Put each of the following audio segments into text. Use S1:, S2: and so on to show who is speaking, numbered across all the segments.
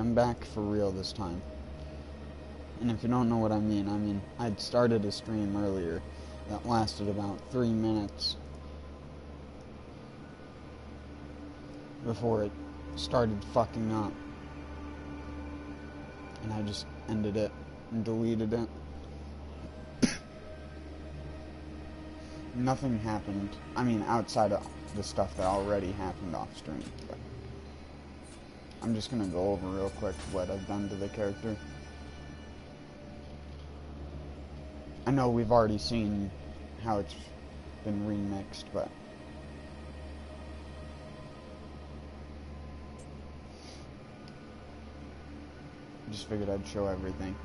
S1: I'm back for real this time. And if you don't know what I mean, I'd started a stream earlier that lasted about 3 minutes before it started fucking up. And I just ended it and deleted it. Nothing happened. I mean, outside of the stuff that already happened off stream. But I'm just gonna go over real quick what I've done to the character. I know we've already seen how it's been remixed, but I just figured I'd show everything.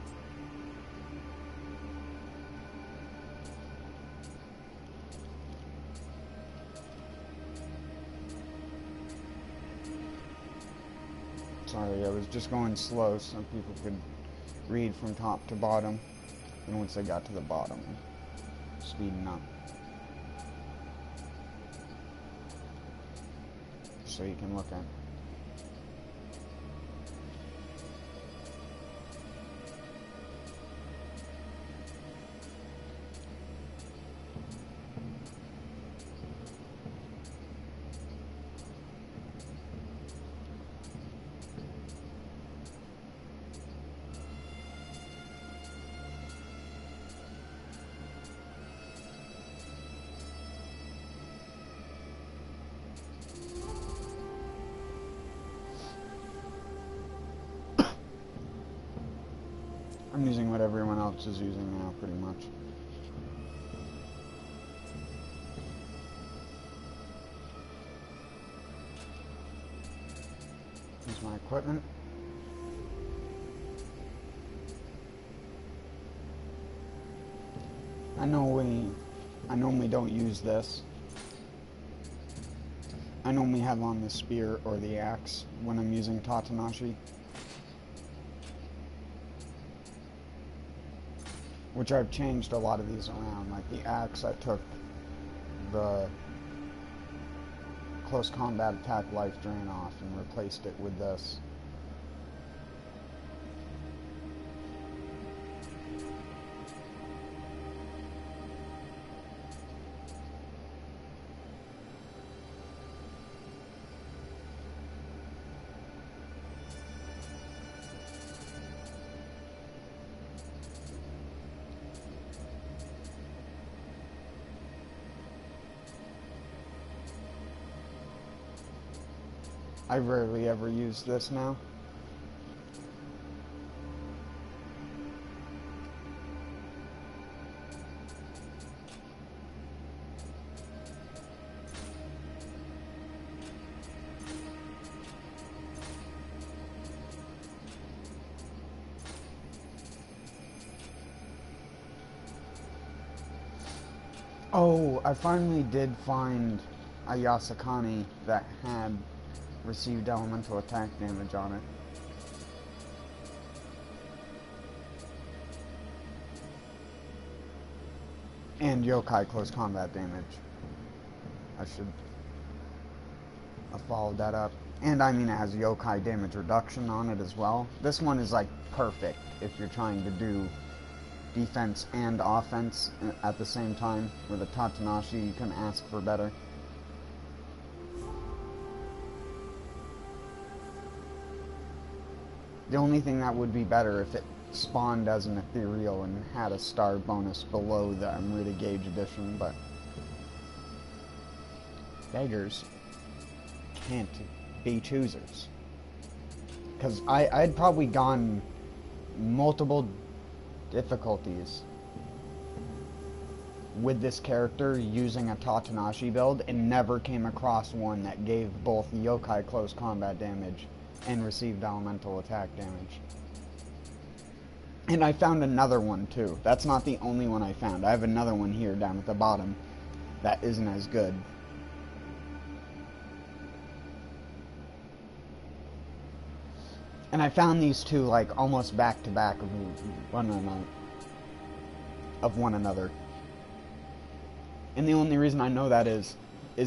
S1: Sorry, I was just going slow so people could read from top to bottom. And once I got to the bottom, speeding up. So you can look at. I'm using what everyone else is using now, pretty much. Here's my equipment. I normally don't use this. I normally have on the spear or the axe when I'm using Tatanashi. Which I've changed a lot of these around. Like the axe, I took the close combat attack life drain off and replaced it with this. I rarely ever use this now. Oh, I finally did find a Yasakani that had received elemental attack damage on it. And yokai close combat damage. I should have followed that up. And I mean, it has yokai damage reduction on it as well. This one is like perfect if you're trying to do defense and offense at the same time. With a Tatanashi, you can ask for better. The only thing that would be better if it spawned as an ethereal and had a star bonus below the Amrita Gauge edition, but beggars can't be choosers. Because I'd probably gone multiple difficulties with this character using a Tatanashi build and never came across one that gave both yokai close combat damage and received elemental attack damage. And I found another one too. That's not the only one I found. I have another one here down at the bottom that isn't as good. And I found these two like almost back to back of one another. And the only reason I know that is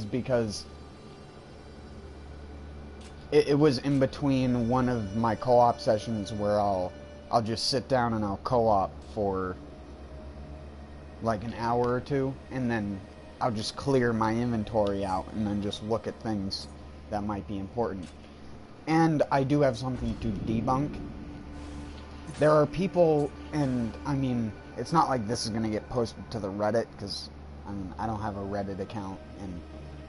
S1: because it was in between one of my co-op sessions where I'll just sit down and I'll co-op for like an hour or two, and then I'll just clear my inventory out and then just look at things that might be important. And I do have something to debunk. There are people, and I mean, it's not like this is going to get posted to the Reddit, because I mean, I don't have a Reddit account and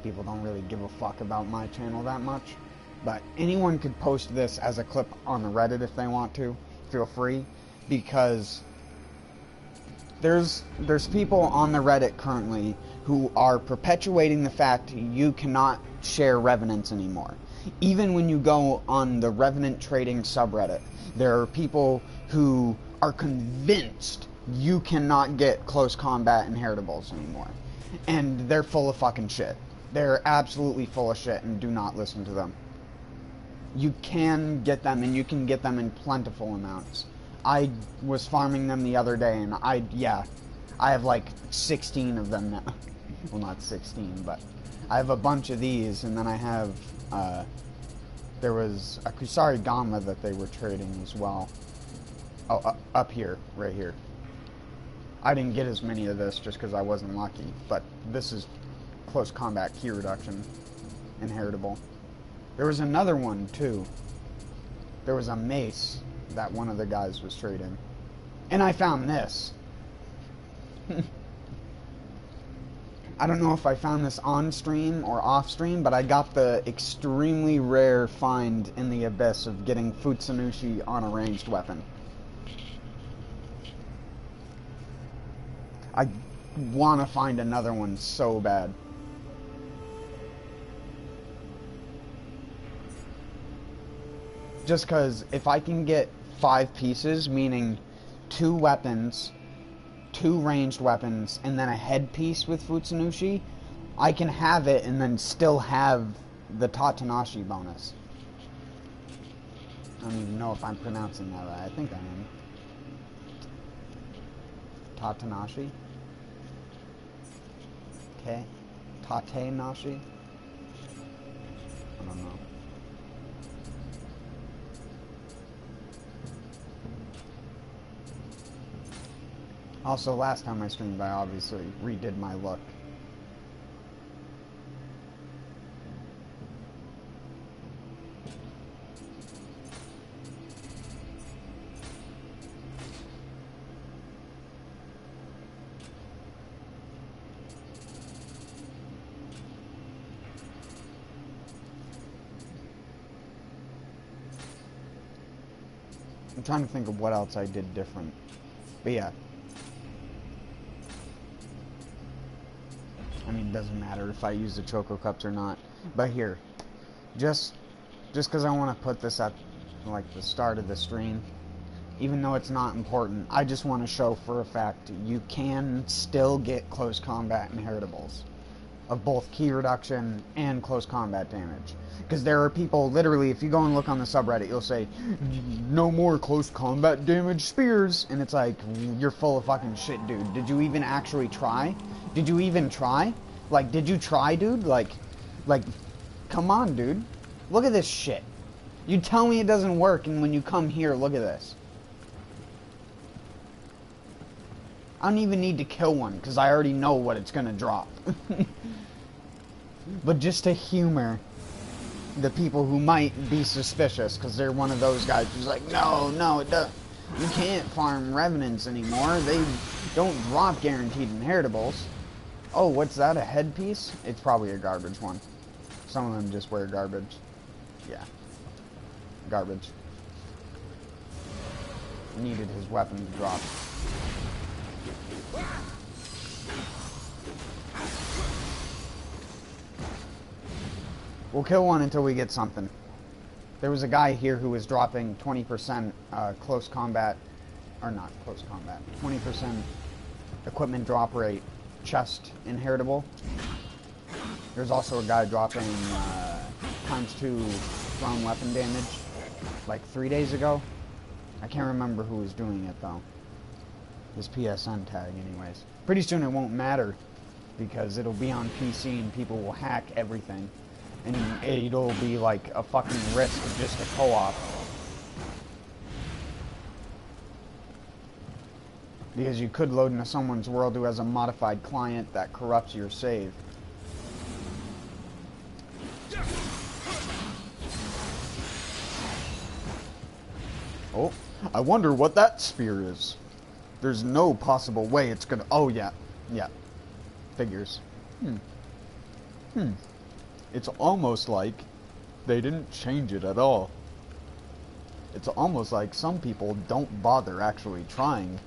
S1: people don't really give a fuck about my channel that much. But anyone could post this as a clip on the Reddit if they want to. Feel free, because there's people on the Reddit currently who are perpetuating the fact you cannot share revenants anymore. Even when you go on the Revenant Trading subreddit, there are people who are convinced you cannot get close combat inheritables anymore. And they're full of fucking shit. They're absolutely full of shit, and do not listen to them. You can get them, and you can get them in plentiful amounts. I was farming them the other day, and I have like 16 of them now. Well, not 16, but I have a bunch of these, and then I have, there was a Kusari Gama that they were trading as well. Oh, up here, right here. I didn't get as many of this just because I wasn't lucky, but this is close combat key reduction, inheritable. There was another one, too. There was a mace that one of the guys was trading. And I found this. I don't know if I found this on stream or off stream, but I got the extremely rare find in the Abyss of getting Futsunushi on a ranged weapon. I want to find another one so bad. Just because if I can get 5 pieces, meaning 2 weapons, 2 ranged weapons, and then a headpiece with Futsunushi, I can have it and then still have the Tatanashi bonus. I don't even know if I'm pronouncing that right. I think I am. Tatanashi? Okay. Tate-nashi? I don't know. Also, last time I streamed, I obviously redid my look. I'm trying to think of what else I did different. But yeah. I mean, it doesn't matter if I use the Choco Cups or not. But here, just because I want to put this at, like, the start of the stream, even though it's not important, I just want to show for a fact you can still get close combat inheritables of both key reduction and close combat damage. Because there are people, literally, if you go and look on the subreddit, you'll say, no more close combat damage spears, and it's like, you're full of fucking shit, dude. Did you even actually try? Did you even try? Like, did you try, dude? Like, come on, dude. Look at this shit. You tell me it doesn't work, and when you come here, look at this. I don't even need to kill one, because I already know what it's gonna drop. But just to humor the people who might be suspicious, because they're one of those guys who's like, no, it does. You can't farm revenants anymore. They don't drop guaranteed inheritables. Oh, what's that, a headpiece? It's probably a garbage one. Some of them just wear garbage. Yeah. Garbage. Needed his weapon to drop. We'll kill one until we get something. There was a guy here who was dropping 20% close combat, or not close combat, 20% equipment drop rate, chest inheritable. There's also a guy dropping ×2 thrown weapon damage, like 3 days ago. I can't remember who was doing it though. His PSN tag anyways. Pretty soon it won't matter, because it'll be on PC and people will hack everything. And it'll be like a fucking risk just to co-op. Because you could load into someone's world who has a modified client that corrupts your save. Oh, I wonder what that spear is. There's no possible way it's gonna... Oh, yeah. Yeah. Figures. It's almost like they didn't change it at all. It's almost like some people don't bother actually trying.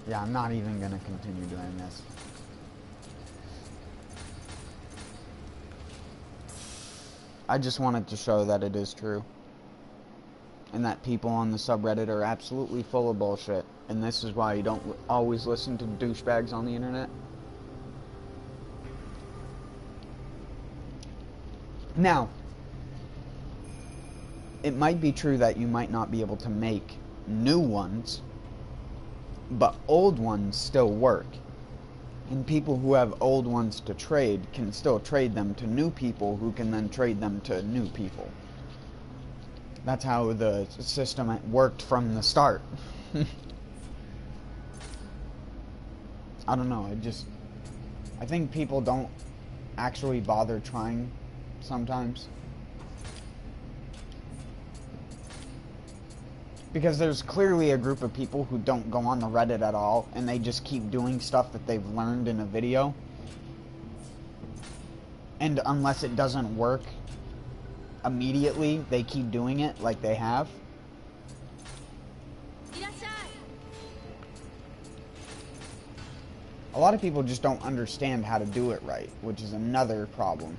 S1: Yeah, I'm not even gonna continue doing this. I just wanted to show that it is true. And that people on the subreddit are absolutely full of bullshit. And this is why you don't always listen to douchebags on the internet. Now, it might be true that you might not be able to make new ones, but old ones still work. And people who have old ones to trade can still trade them to new people who can then trade them to new people. That's how the system worked from the start. I don't know, I think people don't actually bother trying sometimes. Because there's clearly a group of people who don't go on the Reddit at all, and they just keep doing stuff that they've learned in a video. And unless it doesn't work immediately, they keep doing it like they have. A lot of people just don't understand how to do it right, which is another problem.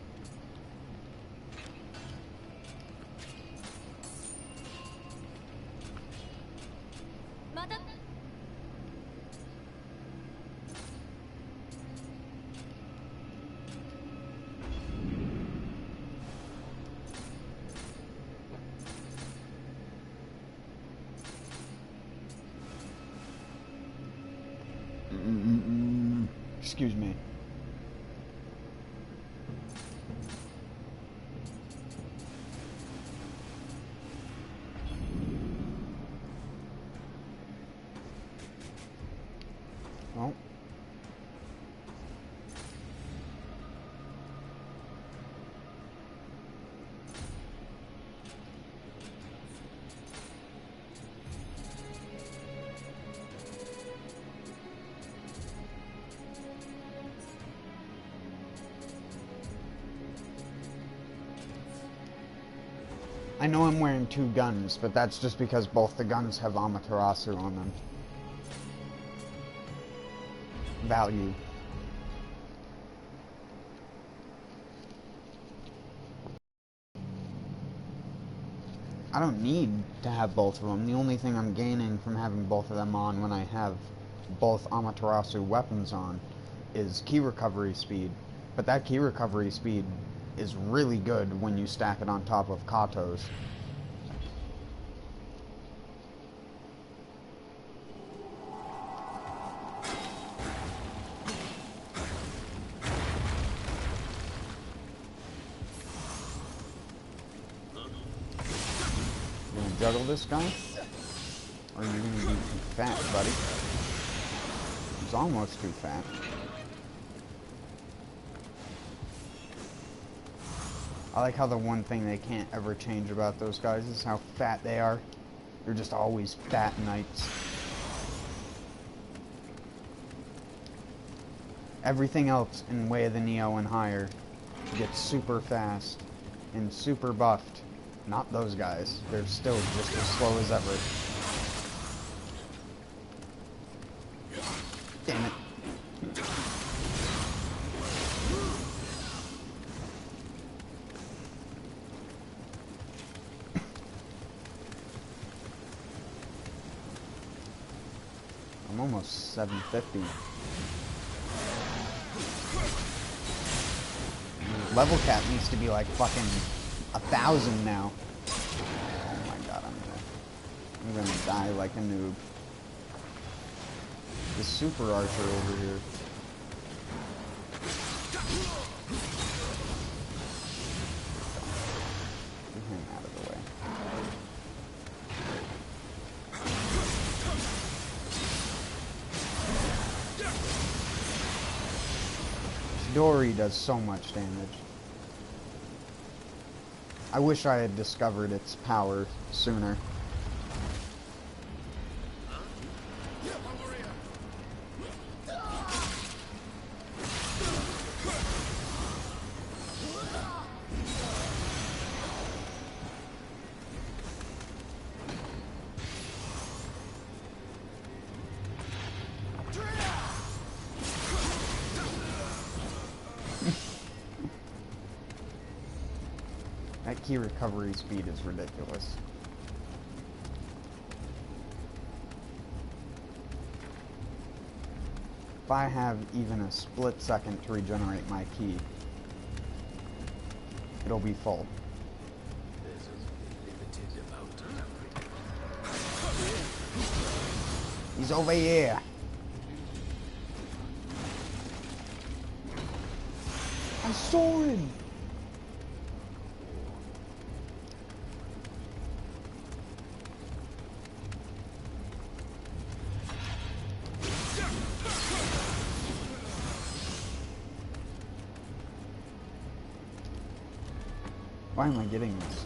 S1: Excuse me. Well. I know I'm wearing two guns, but that's just because both the guns have Amaterasu on them. Value. I don't need to have both of them. The only thing I'm gaining from having both of them on when I have both Amaterasu weapons on is key recovery speed. But that key recovery speed is really good when you stack it on top of Kato's. You gonna juggle this guy? Or are you gonna be too fat, buddy? He's almost too fat. I like how the one thing they can't ever change about those guys is how fat they are. They're just always fat knights. Everything else in Way of the Nioh and higher gets super fast and super buffed. Not those guys. They're still just as slow as ever. Damn it. I'm almost 750. Level cap needs to be like fucking 1,000 now. Oh my god, I'm gonna die like a noob. The super archer over here. him out of the way. Dory does so much damage. I wish I had discovered its power sooner. That key recovery speed is ridiculous. If I have even a split second to regenerate my key, it'll be full. He's over here. I saw him. Why am I getting this?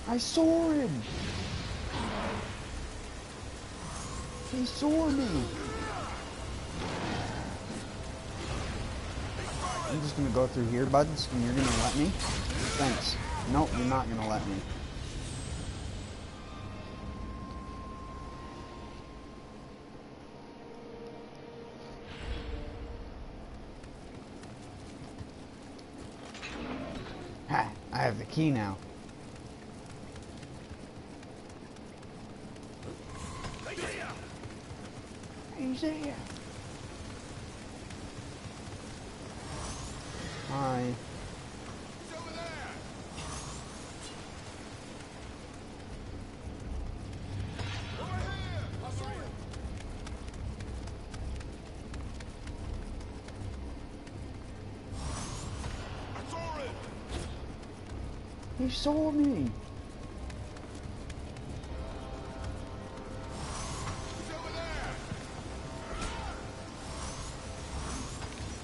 S1: I saw him! He saw me! I'm just gonna go through here, buds, and you're gonna let me? Thanks. Nope, you're not gonna let me. Ha! I have the key now. He's there. Hi.
S2: He's over there. Over here. I saw him. I saw him.
S1: He saw me.
S2: He's over there.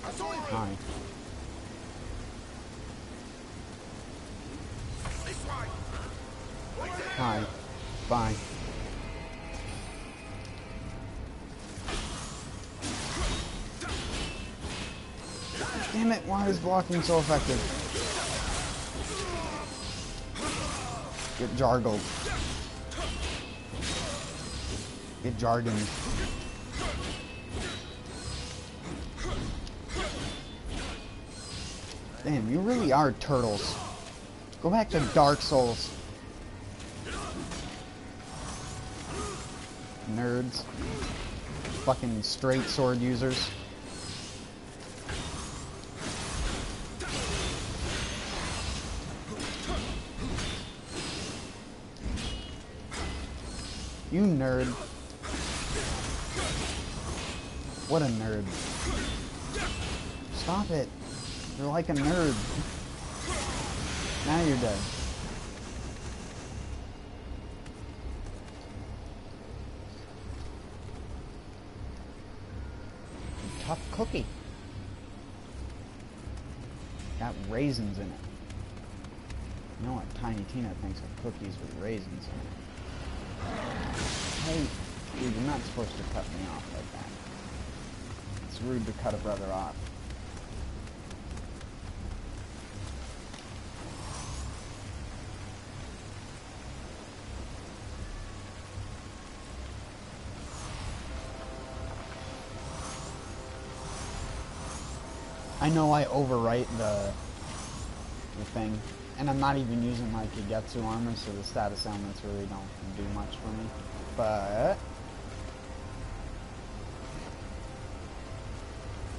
S2: I saw him.
S1: Hi.
S2: This way. Over here.
S1: Hi. Bye. Damn it, why is blocking so effective? Get jargled. Get jargoned. Damn, you really are turtles. Go back to Dark Souls. Nerds. Fucking straight sword users. You nerd. What a nerd. Stop it. You're like a nerd. Now you're dead. Tough cookie. Got raisins in it. You know what Tiny Tina thinks of cookies with raisins in it. Hey, dude, you're not supposed to cut me off like that. It's rude to cut a brother off. I know I overwrite the thing, and I'm not even using my Kagetsu armor, so the status elements really don't do much for me. But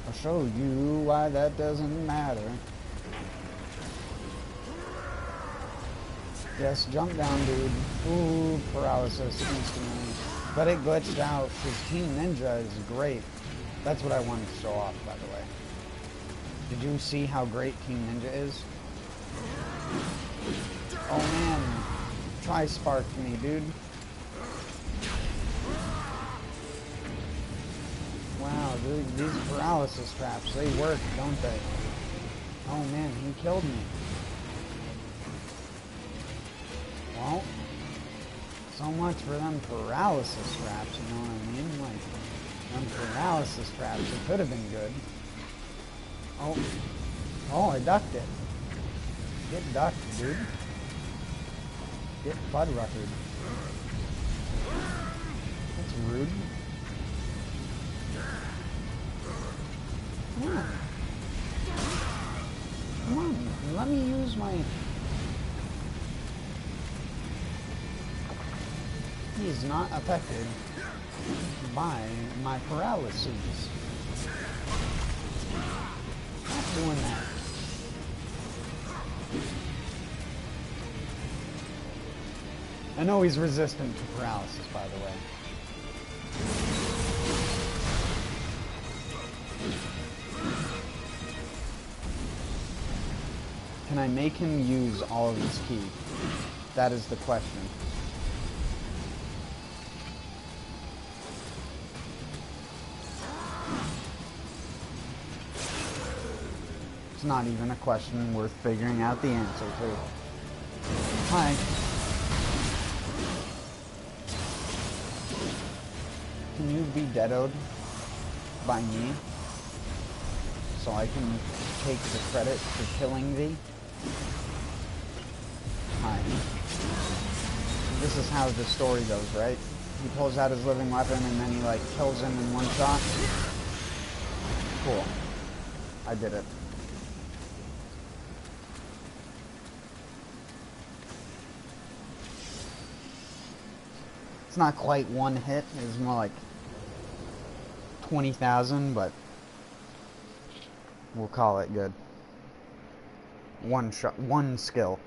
S1: I'll show you why that doesn't matter. Yes, jump down, dude. Ooh, paralysis instantly. But it glitched out, because Team Ninja is great. That's what I wanted to show off, by the way. Did you see how great Team Ninja is? Oh man, tri-sparked me, dude. Wow, dude, these paralysis traps, they work, don't they? Oh man, he killed me. Well, so much for them paralysis traps, you know what I mean? Like, them paralysis traps, it could have been good. Oh, I ducked it. Get ducked, dude. Get Fudd-ruckered. That's rude. Come on. Come on, let me use my... He is not affected by my paralysis. Not doing that. I know he's resistant to paralysis, by the way. Can I make him use all of his ki? That is the question. It's not even a question worth figuring out the answer to. Hi. Can you be deadoed by me so I can take the credit for killing thee? Hi. This is how the story goes, right? He pulls out his living weapon and then he like kills him in one shot. Cool. I did it. It's not quite one hit, it's more like 20,000, but we'll call it good. One shot, one skill.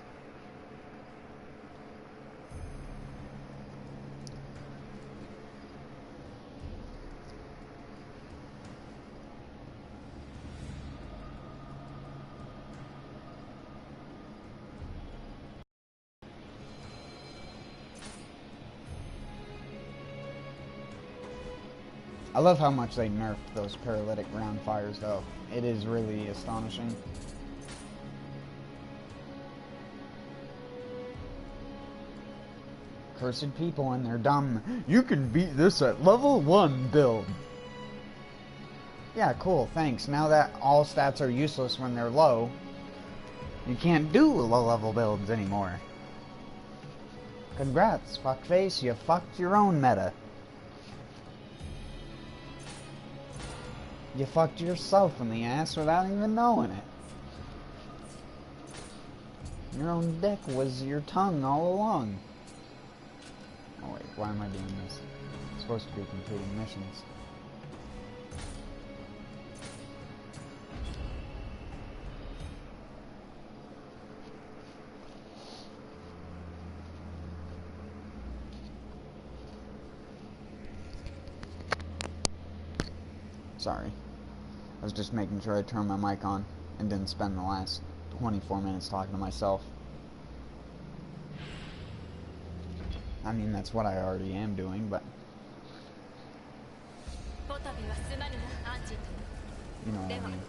S1: I love how much they nerfed those paralytic ground fires, though. It is really astonishing. Cursed people and they're dumb. You can beat this at level 1 build. Yeah, cool, thanks. Now that all stats are useless when they're low, you can't do low level builds anymore. Congrats, fuckface, you fucked your own meta. You fucked yourself in the ass without even knowing it. Your own dick was your tongue all along. Oh wait, why am I doing this? I'm supposed to be completing missions. Sorry. I was just making sure I turned my mic on and didn't spend the last 24 minutes talking to myself. I mean, that's what I already am doing, but... you know what I mean.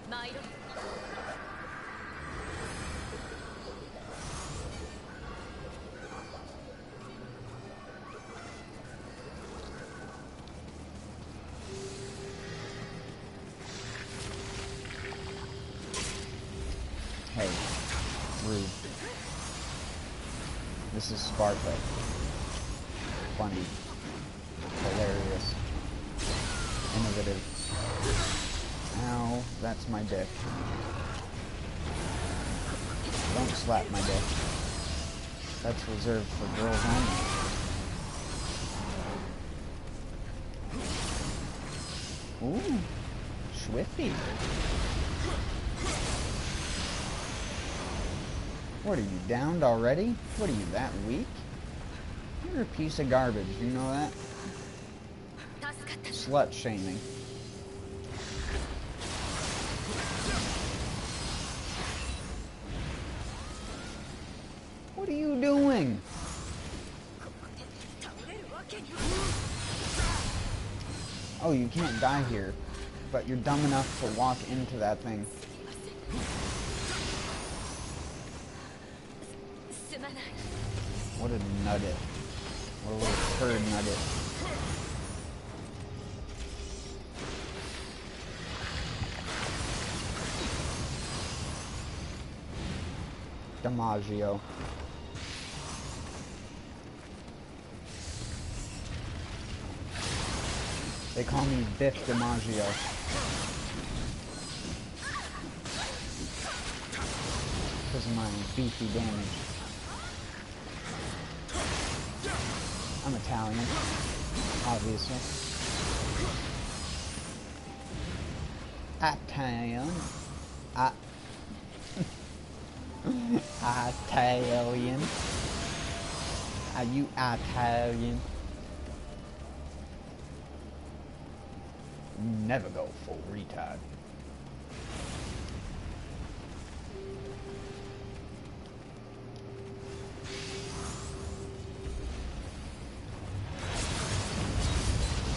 S1: Hey, rude. This is Sparta. Funny. Hilarious. Innovative. Ow, that's my dick. Don't slap my dick. That's reserved for girls only. Ooh, Swifty. What are you, downed already? What are you, that weak? You're a piece of garbage, you know that? Slut shaming. What are you doing? Oh, you can't die here, but you're dumb enough to walk into that thing. What a nugget. What a little turd nugget. DiMaggio. They call me Biff DiMaggio. Because of my beefy damage. I'm Italian, obviously. Italian. Italian. Are you Italian? Never go full retard.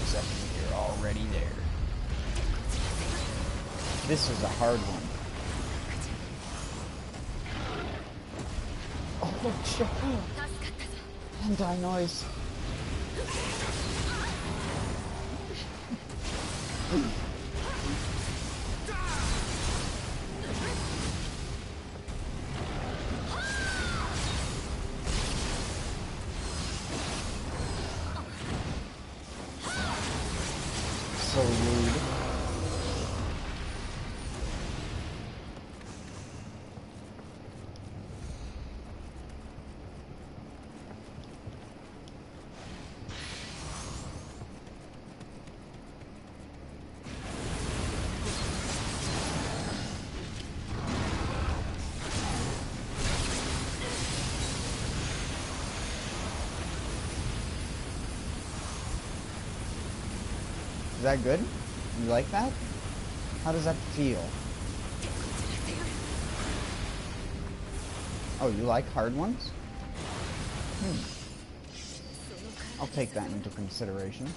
S1: Second, you're already there. This is a hard one. Oh shit! Anti-noise. So rude. Is that good? You like that? How does that feel? Oh, you like hard ones? I'll take that into consideration.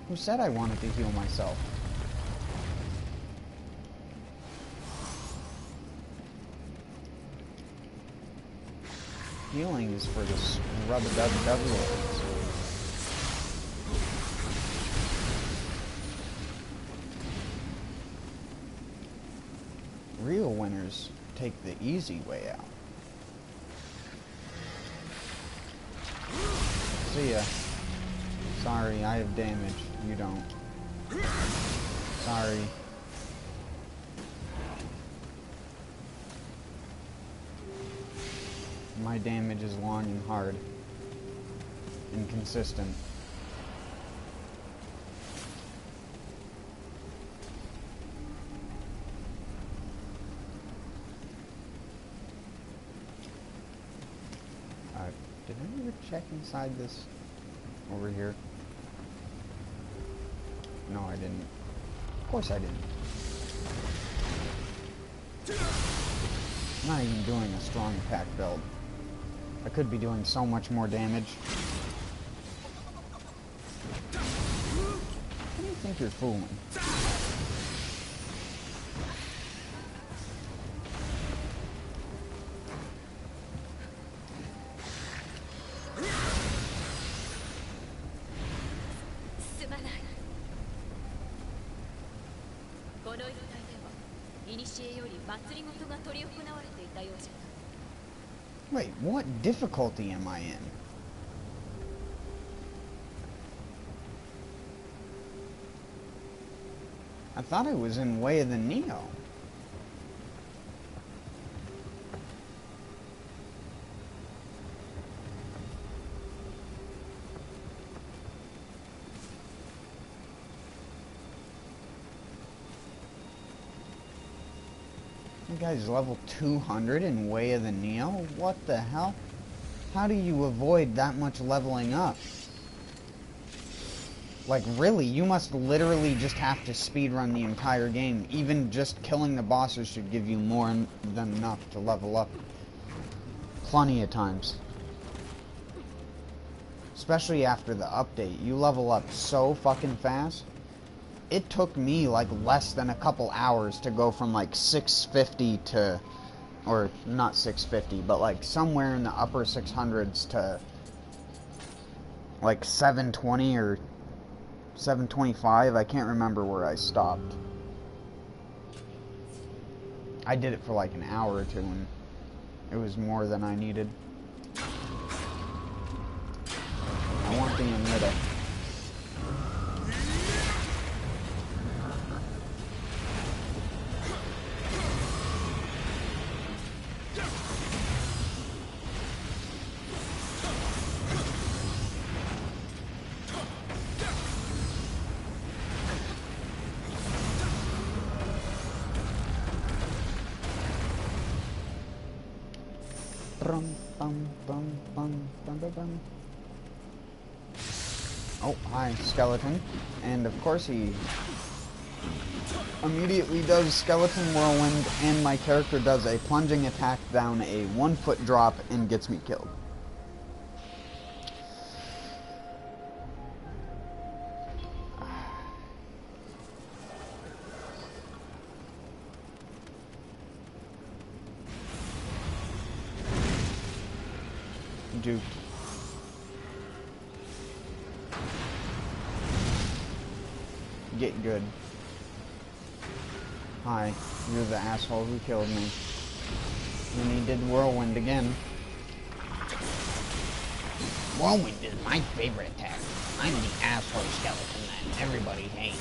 S1: Who said I wanted to heal myself? Healing is for the rub-a-dub-dub-lords. Real winners take the easy way out. See ya. Sorry, I have damage. You don't. Sorry. My damage is long and hard. Inconsistent. Did I ever check inside this over here? No, I didn't. Of course I didn't. I'm not even doing a strong attack build. I could be doing so much more damage. Who do you think you're fooling? Wait, what difficulty am I in? I thought I was in Way of the Nioh. You guys level 200 in Way of the Nioh? What the hell? How do you avoid that much leveling up? Like, really, you must literally just have to speedrun the entire game. Even just killing the bosses should give you more than enough to level up. Plenty of times. Especially after the update. You level up so fucking fast. It took me, like, less than a couple hours to go from, like, 650 to... Or, not 650, but, like, somewhere in the upper 600s to... Like, 720 or... 725, I can't remember where I stopped. I did it for like an hour or two and it was more than I needed. I want the Nioh. Oh, hi, skeleton. And of course he immediately does skeleton whirlwind, and my character does a plunging attack down a 1-foot drop and gets me killed. Duped. Get good. Hi, you're the asshole who killed me. And he did whirlwind again.
S3: Whirlwind is my favorite attack. I'm the asshole skeleton that everybody hates.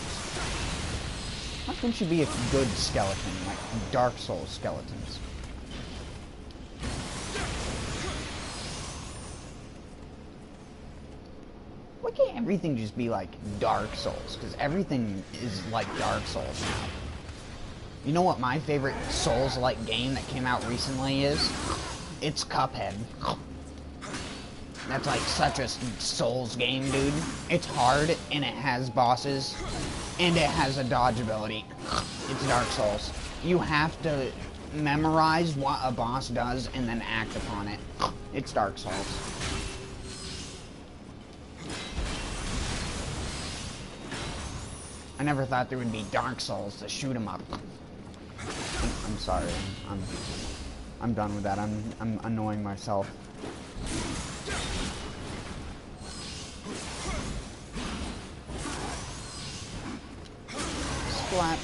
S1: Why couldn't you be a good skeleton, like Dark Souls skeletons? Why can't everything just be like Dark Souls? Because everything is like Dark Souls now. You know what my favorite Souls-like game that came out recently is? It's Cuphead. That's like such a Souls game, dude. It's hard, and it has bosses, and it has a dodge ability. It's Dark Souls. You have to memorize what a boss does and then act upon it. It's Dark Souls. I never thought there would be Dark Souls to shoot 'em up. I'm sorry. I'm done with that. I'm annoying myself. Splat.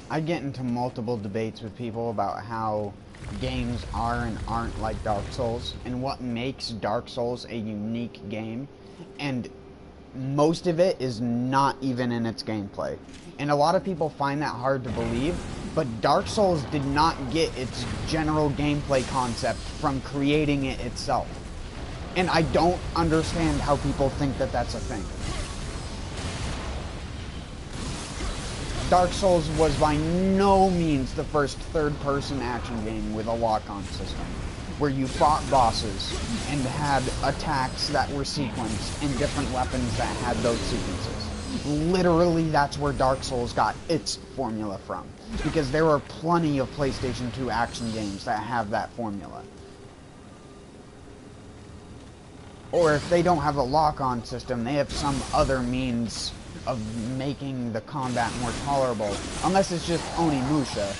S1: I get into multiple debates with people about how games are and aren't like Dark Souls, and what makes Dark Souls a unique game, and most of it is not even in its gameplay. And a lot of people find that hard to believe, but Dark Souls did not get its general gameplay concept from creating it itself. And I don't understand how people think that that's a thing. Dark Souls was by no means the first third-person action game with a lock-on system, where you fought bosses and had attacks that were sequenced and different weapons that had those sequences. Literally, that's where Dark Souls got its formula from, because there are plenty of PlayStation 2 action games that have that formula. Or if they don't have a lock-on system, they have some other means of making the combat more tolerable, unless it's just Onimusha,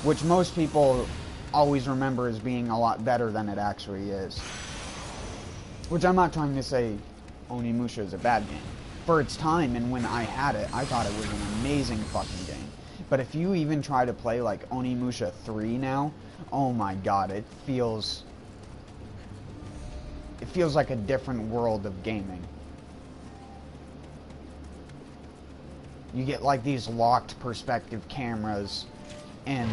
S1: which most people always remember as being a lot better than it actually is. Which I'm not trying to say Onimusha is a bad game. For its time and when I had it, I thought it was an amazing fucking game. But if you even try to play like Onimusha 3 now, oh my god, it feels like a different world of gaming. You get like these locked perspective cameras and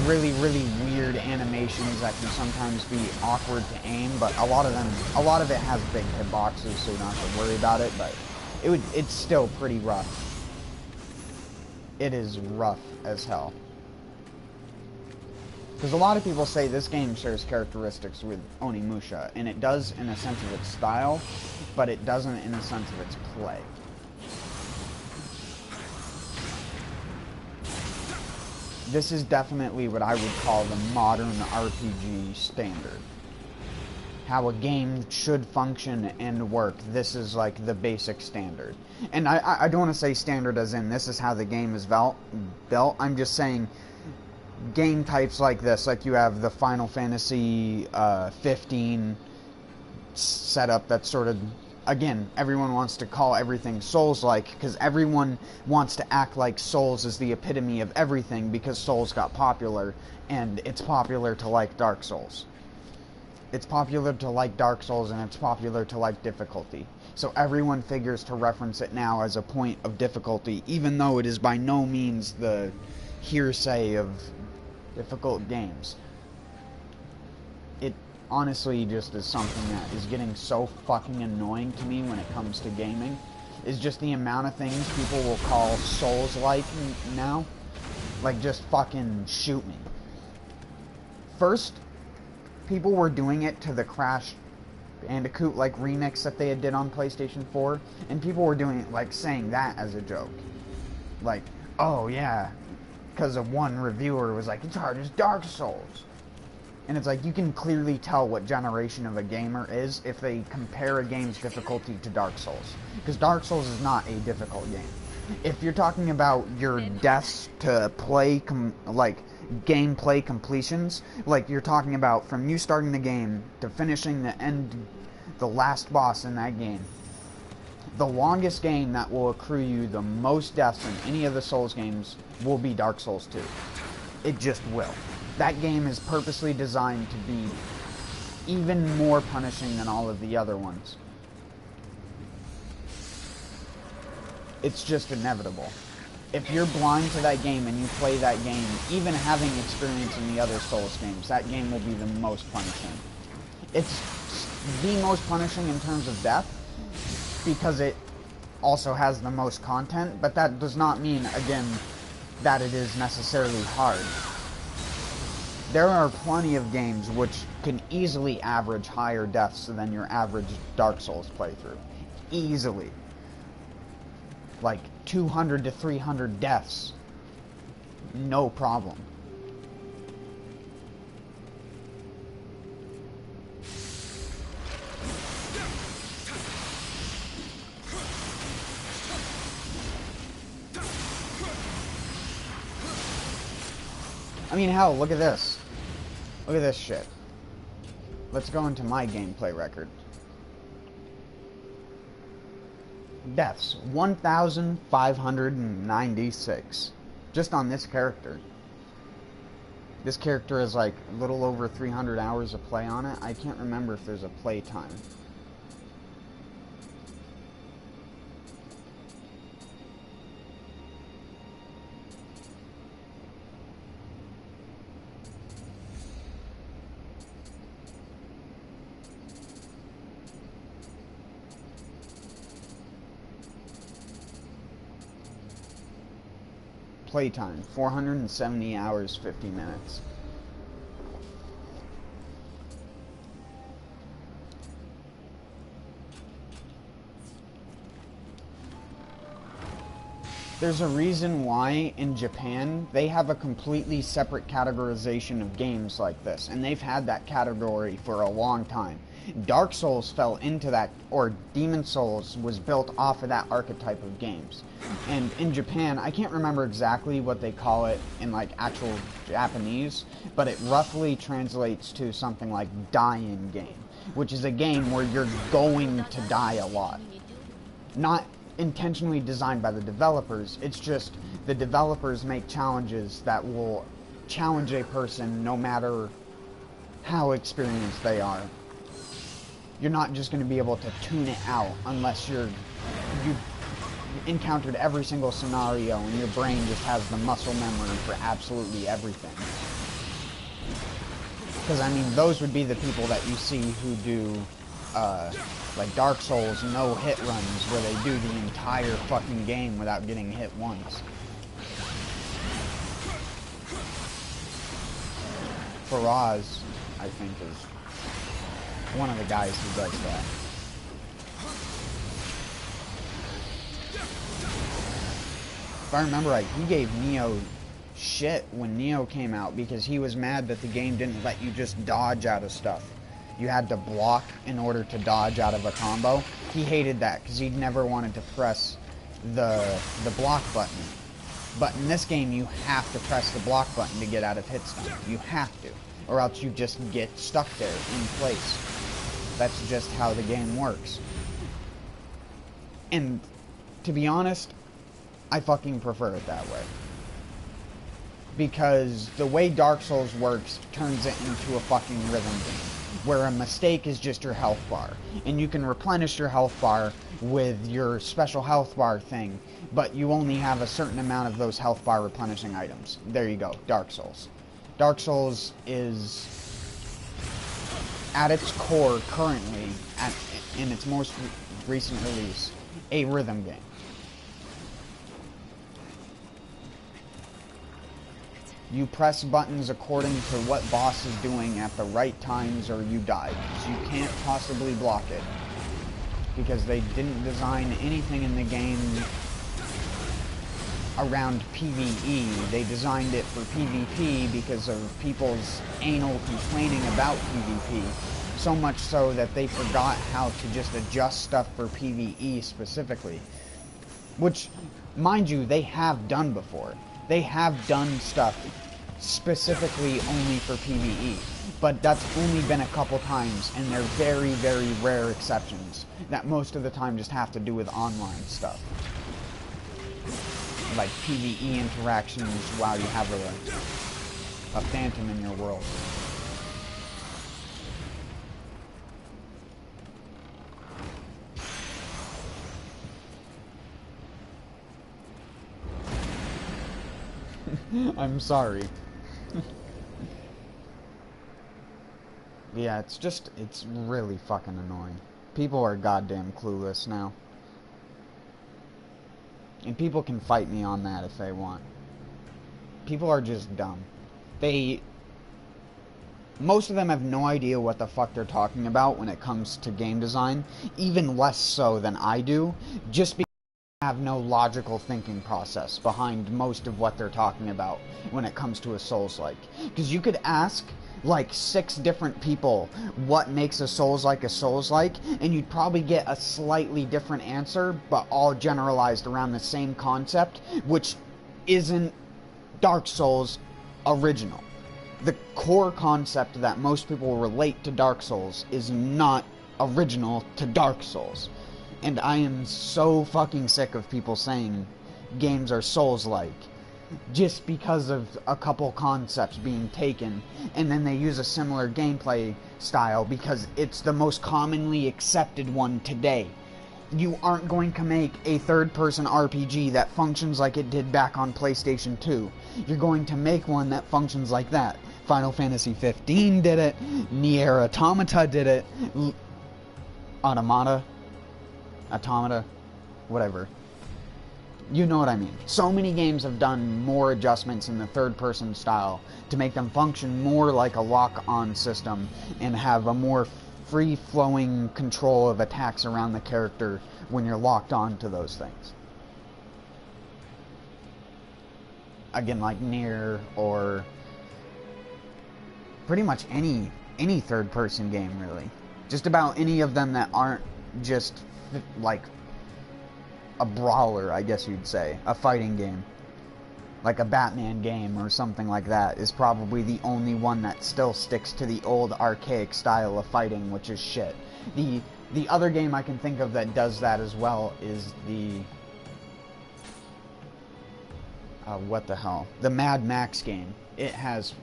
S1: really, really weird animations that can sometimes be awkward to aim, but a lot of it has big hitboxes, so you don't have to worry about it, but it's still pretty rough. It is rough as hell. Because a lot of people say this game shares characteristics with Onimusha, and it does in a sense of its style, but it doesn't in a sense of its play. This is definitely what I would call the modern RPG standard. How a game should function and work. This is like the basic standard. And I don't want to say standard as in this is how the game is built. I'm just saying game types like this. Like you have the Final Fantasy 15 setup that's sort of... Again, everyone wants to call everything Souls-like because everyone wants to act like Souls is the epitome of everything because Souls got popular, and it's popular to like Dark Souls. It's popular to like Dark Souls, and it's popular to like difficulty. So everyone figures to reference it now as a point of difficulty, even though it is by no means the hearsay of difficult games. It honestly just is something that is getting so fucking annoying to me when it comes to gaming, is just the amount of things people will call Souls-like now. Like, just fucking shoot me. First, people were doing it to the Crash Bandicoot, like, remix that they had did on PlayStation 4, and people were doing it, like, saying that as a joke. Like, oh, yeah, because of one reviewer was like, it's hard as Dark Souls. And it's like, you can clearly tell what generation of a gamer is if they compare a game's difficulty to Dark Souls. Because Dark Souls is not a difficult game. If you're talking about your deaths to play, like, gameplay completions, like, you're talking about from you starting the game to finishing the last boss in that game, the longest game that will accrue you the most deaths in any of the Souls games will be Dark Souls 2. It just will. That game is purposely designed to be even more punishing than all of the other ones. It's just inevitable. If you're blind to that game and you play that game, even having experience in the other Souls games, that game will be the most punishing. It's the most punishing in terms of death, because it also has the most content, but that does not mean, again, that it is necessarily hard. There are plenty of games which can easily average higher deaths than your average Dark Souls playthrough. Easily. Like 200 to 300 deaths. No problem. I mean, hell, look at this. Look at this shit. Let's go into my gameplay record. Deaths, 1,596. Just on this character. This character is like a little over 300 hours of play on it. I can't remember if there's a play time. Playtime, 470 hours, 50 minutes. There's a reason why in Japan they have a completely separate categorization of games like this, and they've had that category for a long time. Dark Souls fell into that, or Demon Souls was built off of that archetype of games. And in Japan, I can't remember exactly what they call it in like actual Japanese, but it roughly translates to something like die-in game. which is a game where you're going to die a lot. Not intentionally designed by the developers, it's just the developers make challenges that will challenge a person no matter how experienced they are. You're not just going to be able to tune it out unless you've encountered every single scenario and your brain just has the muscle memory for absolutely everything. Because, I mean, those would be the people that you see who do, like Dark Souls no-hit runs, where they do the entire fucking game without getting hit once. Faraz, I think, is one of the guys who does that. If I remember right, he gave Nioh shit when Nioh came out because he was mad that the game didn't let you just dodge out of stuff. You had to block in order to dodge out of a combo. He hated that because he'd never wanted to press the block button. But in this game, you have to press the block button to get out of hit stun. You have to, or else you just get stuck there in place. That's just how the game works. And to be honest, I fucking prefer it that way. Because the way Dark Souls works turns it into a fucking rhythm game, where a mistake is just your health bar, and you can replenish your health bar with your special health bar thing, but you only have a certain amount of those health bar replenishing items. There you go, Dark Souls. Dark Souls is, at its core currently, in its most recent release, a rhythm game. You press buttons according to what boss is doing at the right times or you die. So you can't possibly block it. Because they didn't design anything in the game around PvE. They designed it for PvP because of people's anal complaining about PvP. So much so that they forgot how to just adjust stuff for PvE specifically. Which, mind you, they have done before. They have done stuff specifically only for PvE, but that's only been a couple times, and they're very, very rare exceptions that most of the time just have to do with online stuff. Like PvE interactions while you have a phantom in your world. I'm sorry. Yeah, it's really fucking annoying. People are goddamn clueless now. And people can fight me on that if they want. People are just dumb. Most of them have no idea what the fuck they're talking about when it comes to game design. Even less so than I do. Just because have no logical thinking process behind most of what they're talking about when it comes to a Souls-like. Because you could ask like 6 different people what makes a Souls-like, and you'd probably get a slightly different answer, but all generalized around the same concept, which isn't Dark Souls original. The core concept that most people relate to Dark Souls is not original to Dark Souls. And I am so fucking sick of people saying games are Souls-like just because of a couple concepts being taken, and then they use a similar gameplay style because it's the most commonly accepted one today. You aren't going to make a third-person RPG that functions like it did back on PlayStation 2. You're going to make one that functions like that. Final Fantasy 15 did it. Nier Automata did it. Automata, whatever. You know what I mean. So many games have done more adjustments in the third-person style to make them function more like a lock-on system and have a more free-flowing control of attacks around the character when you're locked on to those things. Again, like Nier or pretty much any third-person game, really. Just about any of them that aren't just like a brawler, I guess you'd say, a fighting game. like a Batman game or something like that, is probably the only one that still sticks to the old archaic style of fighting, which is shit. The other game I can think of that does that as well is the... what the hell? The Mad Max game. It has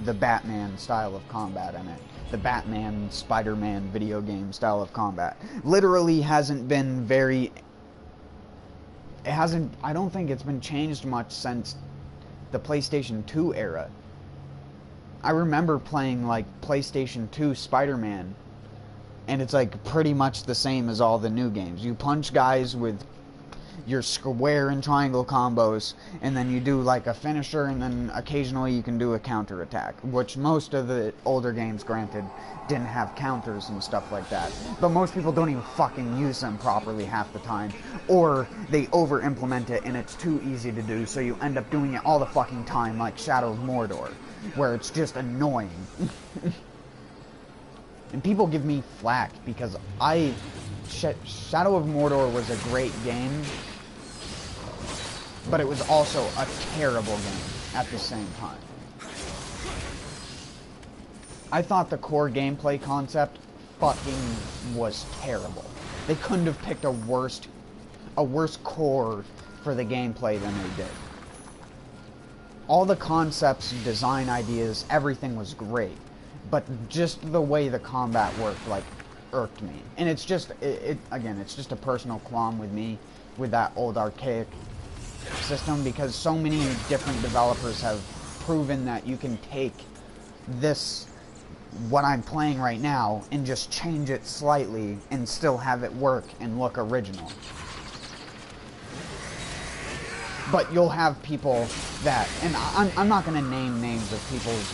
S1: the Batman style of combat in it. The Batman, Spider-Man video game style of combat. Literally hasn't been very... It hasn't... I don't think it's been changed much since the PlayStation 2 era. I remember playing, like, PlayStation 2 Spider-Man, and it's, like, pretty much the same as all the new games. You punch guys with your square and triangle combos, and then you do like a finisher, and then occasionally you can do a counter attack, which most of the older games, granted, didn't have counters and stuff like that. But most people don't even fucking use them properly half the time, or they over implement it and it's too easy to do, so you end up doing it all the fucking time, like Shadow of Mordor, where it's just annoying. And people give me flack because Shadow of Mordor was a great game, but it was also a terrible game at the same time. I thought the core gameplay concept fucking was terrible. They couldn't have picked a worse core for the gameplay than they did. All the concepts, design ideas, everything was great, but just the way the combat worked, like, irked me. And it's just, again, it's just a personal qualm with me with that old archaic system, because so many different developers have proven that you can take this, what I'm playing right now, and just change it slightly and still have it work and look original. But you'll have people that, and I'm not going to name names of people's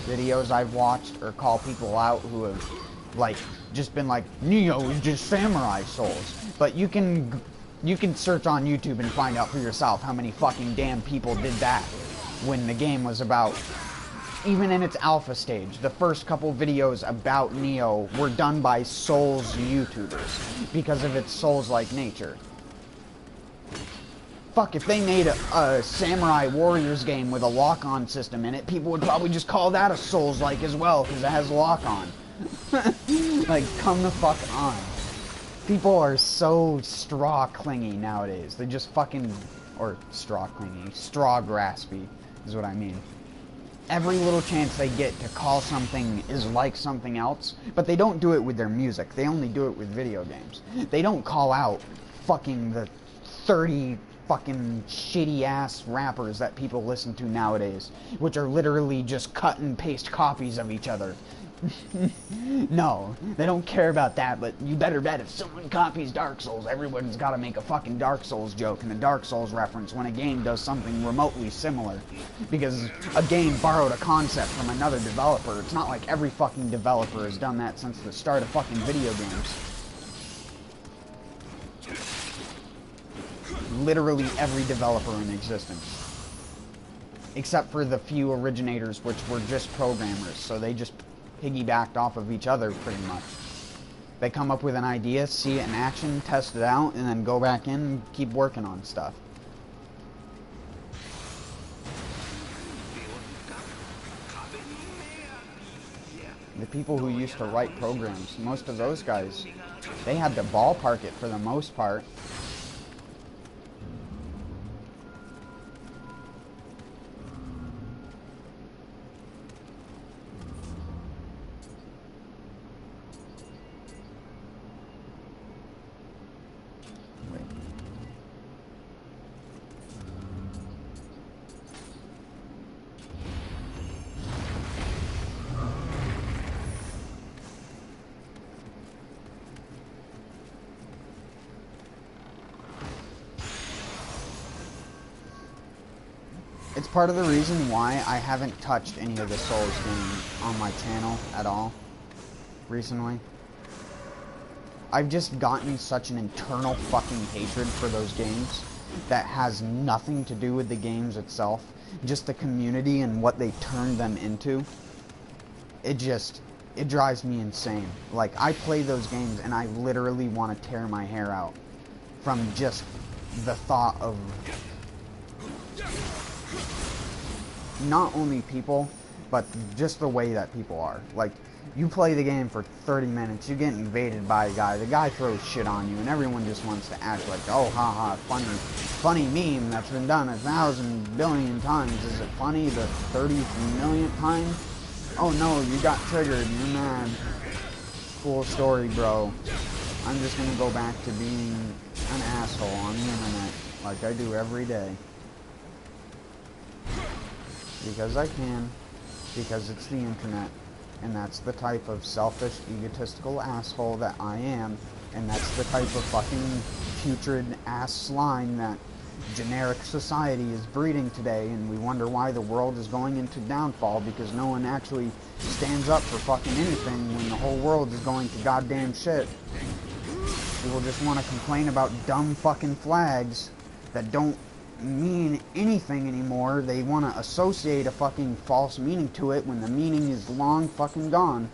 S1: videos I've watched or call people out who have, like, just been like, Nioh is just Samurai Souls. But you can search on YouTube and find out for yourself how many fucking damn people did that when the game was about, even in its alpha stage, the first couple videos about Nioh were done by Souls YouTubers because of its Souls-like nature. Fuck, if they made a Samurai Warriors game with a lock-on system in it, people would probably just call that a Souls-like as well, because it has lock-on. Like, come the fuck on. People are so straw-clingy nowadays. They just fucking... Or straw-clingy. Straw-graspy is what I mean. Every little chance they get to call something is like something else, but they don't do it with their music. They only do it with video games. They don't call out fucking the 30... fucking shitty-ass rappers that people listen to nowadays, which are literally just cut and paste copies of each other. No, they don't care about that, but you better bet if someone copies Dark Souls, everyone's gotta make a fucking Dark Souls joke and a Dark Souls reference when a game does something remotely similar. Because a game borrowed a concept from another developer. It's not like every fucking developer has done that since the start of fucking video games. Literally every developer in existence. Except for the few originators, which were just programmers, so they just piggybacked off of each other pretty much. They come up with an idea, see it in action, test it out, and then go back in and keep working on stuff. The people who used to write programs, most of those guys, they had to ballpark it for the most part. It's part of the reason why I haven't touched any of the Souls games on my channel at all recently. I've just gotten such an internal fucking hatred for those games that has nothing to do with the games itself, just the community and what they turned them into. It drives me insane. Like, I play those games and I literally want to tear my hair out from just the thought of not only people, but just the way that people are. Like, you play the game for 30 minutes, you get invaded by a guy, the guy throws shit on you, and everyone just wants to act like, oh, haha, funny meme that's been done 1,000 billion times. Is it funny the 30 millionth time? Oh no, you got triggered, you're mad. Cool story, bro. I'm just gonna go back to being an asshole on the internet, like I do every day. Because I can. Because it's the internet. And that's the type of selfish, egotistical asshole that I am. And that's the type of fucking putrid ass slime that generic society is breeding today. And we wonder why the world is going into downfall, because no one actually stands up for fucking anything when the whole world is going to goddamn shit. People just want to complain about dumb fucking flags that don't mean anything anymore. They want to associate a fucking false meaning to it when the meaning is long fucking gone.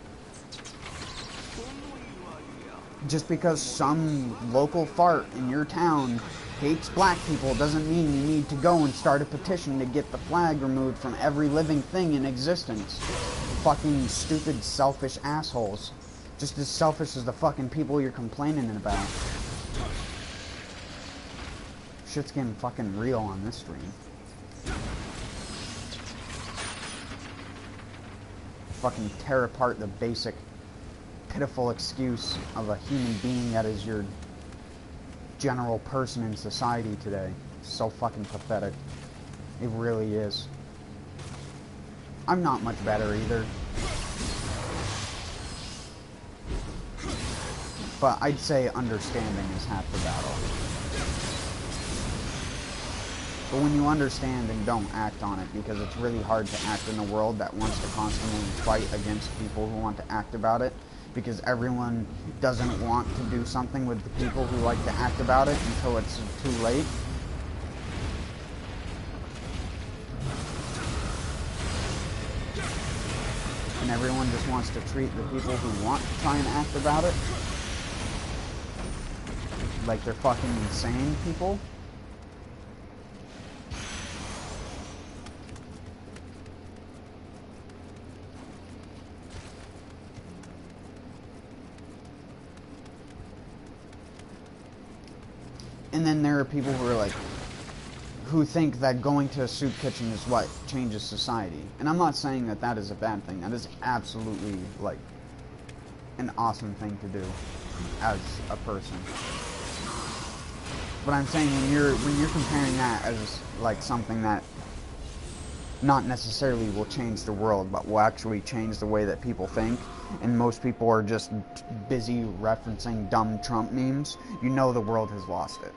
S1: Just because some local fart in your town hates black people doesn't mean you need to go and start a petition to get the flag removed from every living thing in existence. Fucking stupid, selfish assholes. Just as selfish as the fucking people you're complaining about. Shit's getting fucking real on this stream. Fucking tear apart the basic, pitiful excuse of a human being that is your general person in society today. So fucking pathetic. It really is. I'm not much better either. But I'd say understanding is half the battle. But when you understand and don't act on it, because it's really hard to act in a world that wants to constantly fight against people who want to act about it, because everyone doesn't want to do something with the people who like to act about it until it's too late. And everyone just wants to treat the people who want to try and act about it like they're fucking insane people. And then there are people who are like, who think that going to a soup kitchen is what changes society. And I'm not saying that that is a bad thing. That is absolutely, like, an awesome thing to do as a person. But I'm saying when you're comparing that as like something that not necessarily will change the world, but will actually change the way that people think, and most people are just busy referencing dumb Trump memes, you know the world has lost it.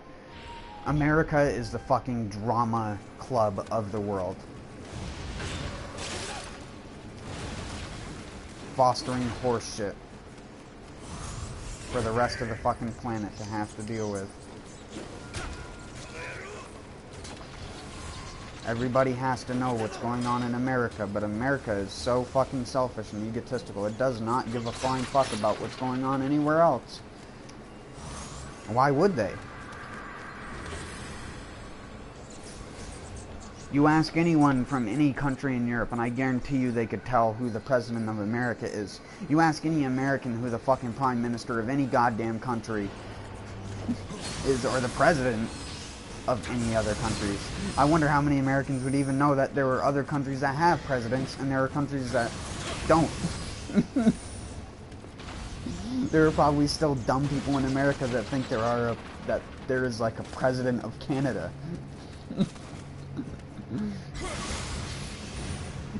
S1: America is the fucking drama club of the world. Fostering horse shit for the rest of the fucking planet to have to deal with. Everybody has to know what's going on in America, but America is so fucking selfish and egotistical. It does not give a flying fuck about what's going on anywhere else. Why would they? You ask anyone from any country in Europe, and I guarantee you they could tell who the president of America is. You ask any American who the fucking prime minister of any goddamn country is, or the president of any other countries. I wonder how many Americans would even know that there are other countries that have presidents and there are countries that don't. There are probably still dumb people in America that think that there is like a president of Canada.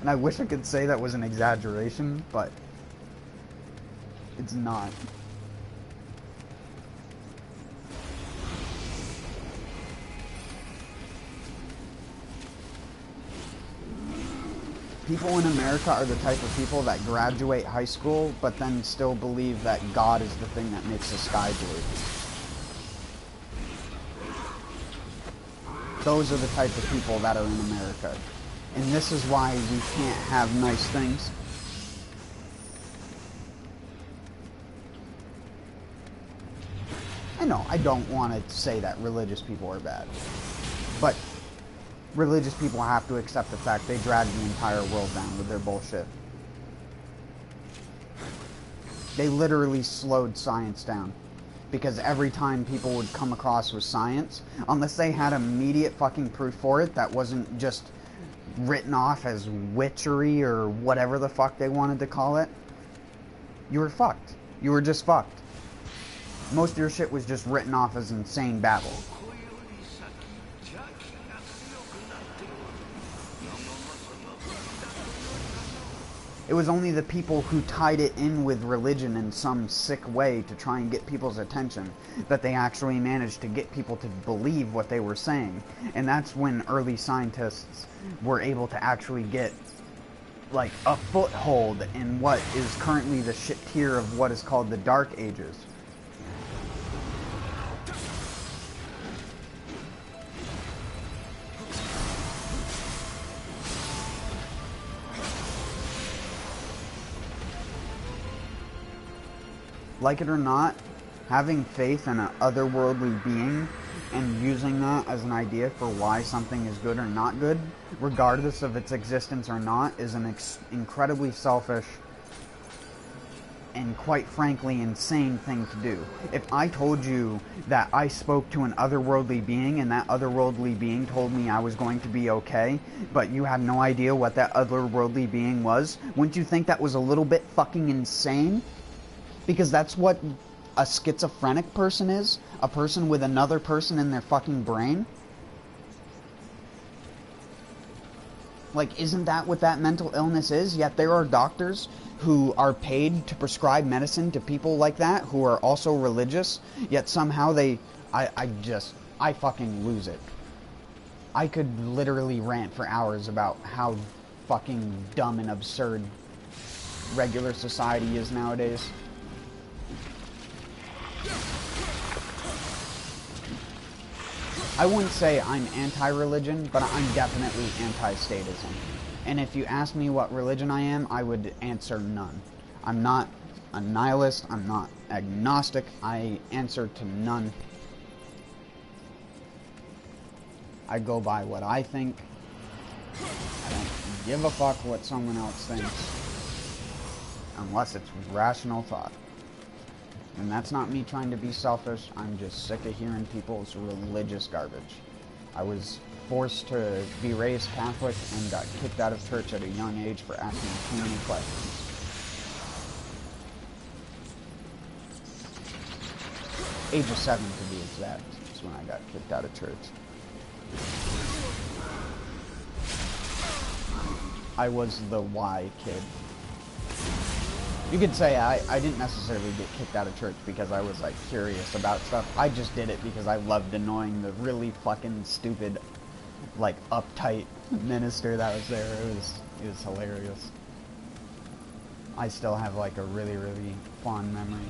S1: And I wish I could say that was an exaggeration, but it's not. People in America are the type of people that graduate high school, but then still believe that God is the thing that makes the sky blue. Those are the type of people that are in America. And this is why we can't have nice things. I know, I don't want to say that religious people are bad. But religious people have to accept the fact they drag the entire world down with their bullshit. They literally slowed science down. Because every time people would come across with science, unless they had immediate fucking proof for it that wasn't just written off as witchery or whatever the fuck they wanted to call it, you were fucked. You were just fucked. Most of your shit was just written off as insane babble. It was only the people who tied it in with religion in some sick way to try and get people's attention that they actually managed to get people to believe what they were saying. And that's when early scientists were able to actually get, like, a foothold in what is currently the shit tier of what is called the Dark Ages. Like it or not, having faith in an otherworldly being and using that as an idea for why something is good or not good, regardless of its existence or not, is an incredibly selfish and, quite frankly, insane thing to do. If I told you that I spoke to an otherworldly being and that otherworldly being told me I was going to be okay, but you had no idea what that otherworldly being was, wouldn't you think that was a little bit fucking insane? Because that's what a schizophrenic person is. A person with another person in their fucking brain. Like, isn't that what that mental illness is? Yet there are doctors who are paid to prescribe medicine to people like that, who are also religious, yet somehow they... I fucking lose it. I could literally rant for hours about how fucking dumb and absurd regular society is nowadays. I wouldn't say I'm anti-religion, but I'm definitely anti-statism. And if you ask me what religion I am, I would answer none. I'm not a nihilist, I'm not agnostic, I answer to none. I go by what I think. I don't give a fuck what someone else thinks. Unless it's rational thought. And that's not me trying to be selfish, I'm just sick of hearing people's religious garbage. I was forced to be raised Catholic and got kicked out of church at a young age for asking too many questions. Age of 7 to be exact, is when I got kicked out of church. I was the why kid. You could say I didn't necessarily get kicked out of church because I was, like, curious about stuff. I just did it because I loved annoying the really fucking stupid, like, uptight minister that was there. It was hilarious. I still have, like, a really, really fond memory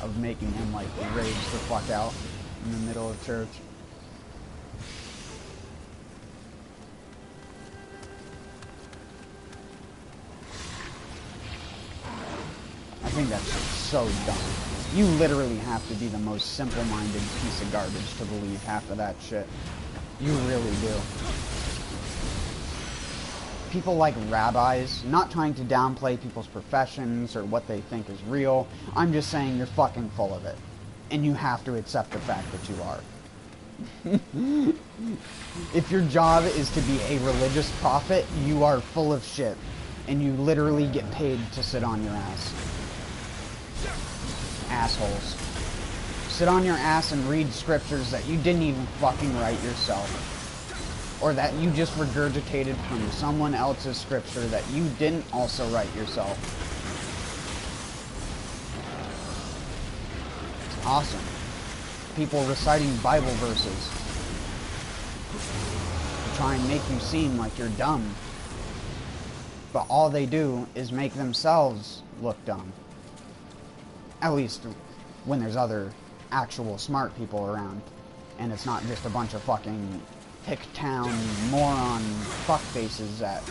S1: of making him, like, rage the fuck out in the middle of church. I think that's just so dumb. You literally have to be the most simple-minded piece of garbage to believe half of that shit. You really do. People like rabbis, not trying to downplay people's professions or what they think is real. I'm just saying you're fucking full of it. And you have to accept the fact that you are. If your job is to be a religious prophet, you are full of shit. And you literally get paid to sit on your ass. Assholes. Sit on your ass and read scriptures that you didn't even fucking write yourself. Or that you just regurgitated from someone else's scripture that you didn't also write yourself. It's awesome. People reciting Bible verses to try and make you seem like you're dumb. But all they do is make themselves look dumb. At least when there's other actual smart people around. And it's not just a bunch of fucking hick-town moron fuckfaces that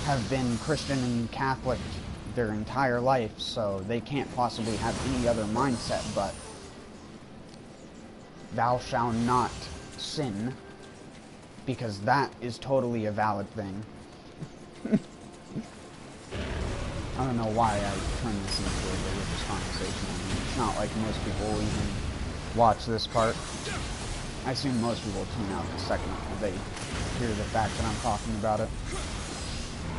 S1: have been Christian and Catholic their entire life, so they can't possibly have any other mindset but thou shalt not sin. because that is totally a valid thing. I don't know why I turned this into a religious conversation. I mean, it's not like most people will even watch this part. I assume most people tune out the second they hear the fact that I'm talking about it.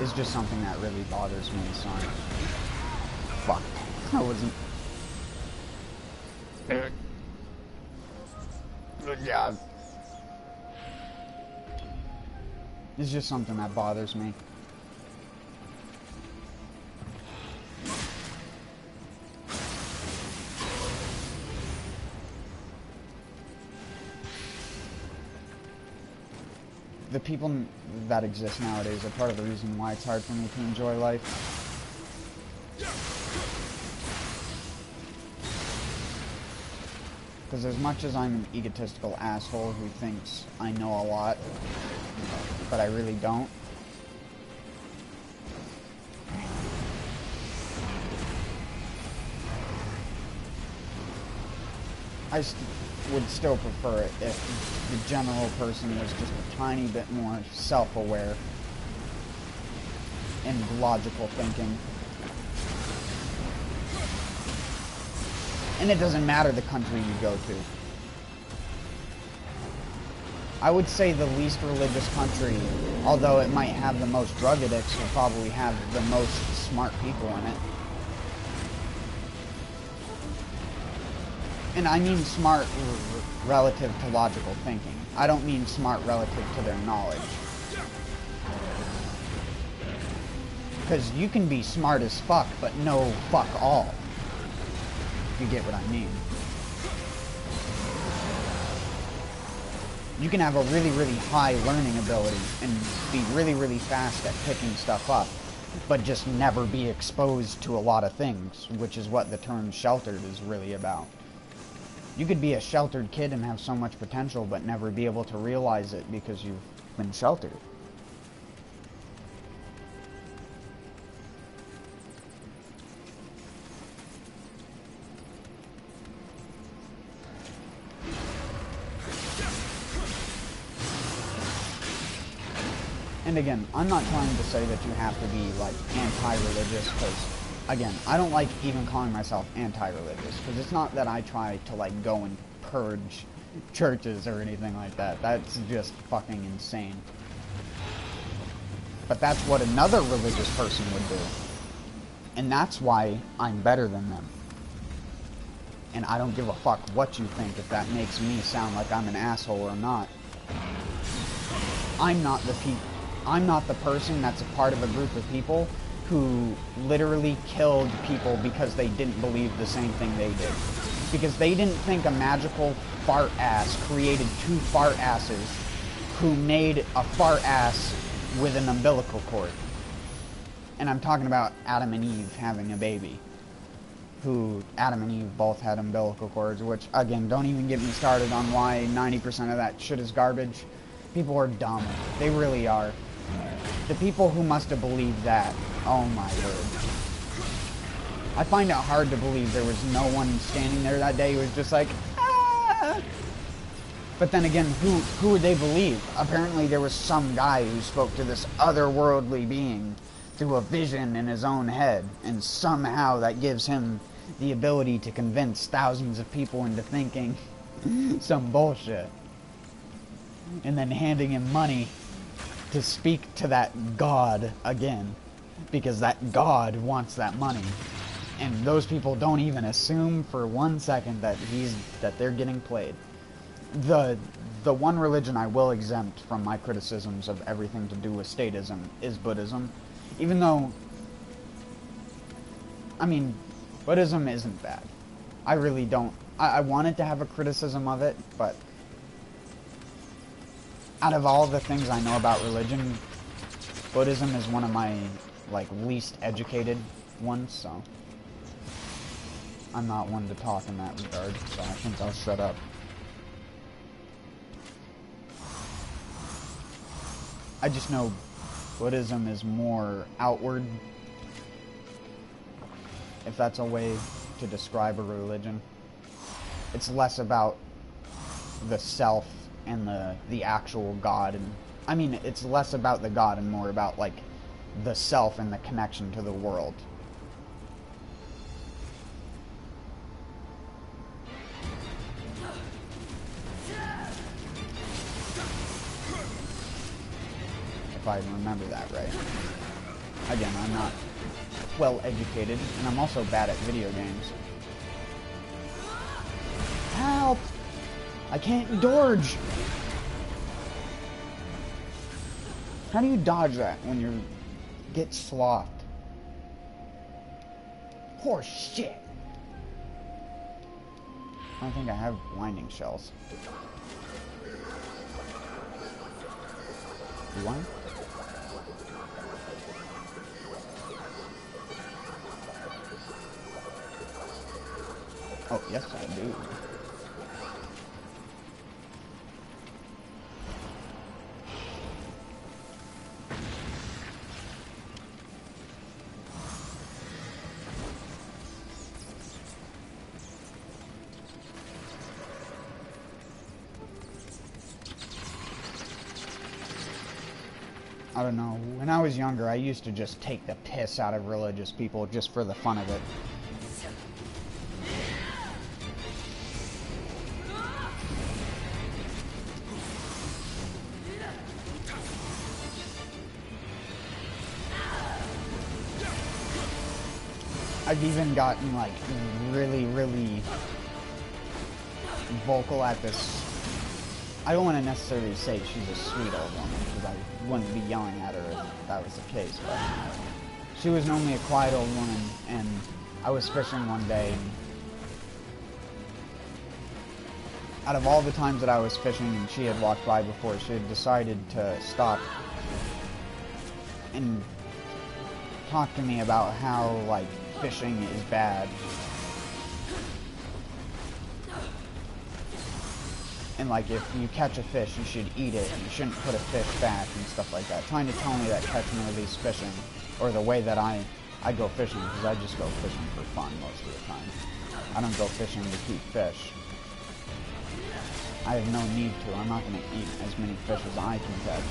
S1: It's just something that really bothers me, so fuck. I wasn't... Yeah. It's just something that bothers me. The people that exist nowadays are part of the reason why it's hard for me to enjoy life. Because as much as I'm an egotistical asshole who thinks I know a lot, but I really don't, I would still prefer it if the general person was just a tiny bit more self-aware and logical thinking. And it doesn't matter the country you go to. I would say the least religious country, although it might have the most drug addicts, will probably have the most smart people in it. And I mean smart relative to logical thinking. I don't mean smart relative to their knowledge. Because you can be smart as fuck, but know fuck all. You get what I mean. You can have a really, really high learning ability and be really, really fast at picking stuff up, but just never be exposed to a lot of things, which is what the term sheltered is really about. You could be a sheltered kid and have so much potential, but never be able to realize it because you've been sheltered. And again, I'm not trying to say that you have to be, like, anti-religious, because, again, I don't like even calling myself anti-religious, because it's not that I try to, like, go and purge churches or anything like that. That's just fucking insane. But that's what another religious person would do. And that's why I'm better than them. And I don't give a fuck what you think if that makes me sound like I'm an asshole or not. I'm not the person that's a part of a group of people who literally killed people because they didn't believe the same thing they did. Because they didn't think a magical fart ass created two fart asses who made a fart ass with an umbilical cord. And I'm talking about Adam and Eve having a baby. Who, Adam and Eve both had umbilical cords, which, again, don't even get me started on why 90% of that shit is garbage. People are dumb. They really are. The people who must have believed that, oh my word. I find it hard to believe there was no one standing there that day who was just like, ah! But then again, who would they believe? Apparently there was some guy who spoke to this otherworldly being through a vision in his own head, and somehow that gives him the ability to convince thousands of people into thinking some bullshit. And then handing him money to speak to that God again, because that God wants that money. And those people don't even assume for 1 second that they're getting played. The one religion I will exempt from my criticisms of everything to do with statism is Buddhism. Even though, I mean, Buddhism isn't bad. I really don't. I wanted to have a criticism of it, but out of all the things I know about religion, Buddhism is one of my, like, least educated ones, so I'm not one to talk in that regard, so I think I'll shut up. I just know Buddhism is more outward, if that's a way to describe a religion. It's less about the self and the actual God. And I mean, it's less about the God and more about like the self and the connection to the world. If I remember that right. Again, I'm not well educated, and I'm also bad at video games. Help! I can't dodge! How do you dodge that when you get slothed? Horse shit! I don't think I have blinding shells. Do I? Oh, yes I do. I don't know. When I was younger, I used to just take the piss out of religious people just for the fun of it. I've even gotten like really vocal at this. I don't want to necessarily say she's a sweet old woman, because I wouldn't be yelling at her if that was the case, but she was normally a quiet old woman, and I was fishing one day, and out of all the times that I was fishing and she had walked by before, she had decided to stop and talk to me about how, like, fishing is bad. And like, if you catch a fish, you should eat it, and you shouldn't put a fish back, and stuff like that. Trying to tell me that catch and release fishing, or the way that I go fishing, because I just go fishing for fun most of the time. I don't go fishing to keep fish. I have no need to. I'm not going to eat as many fish as I can catch.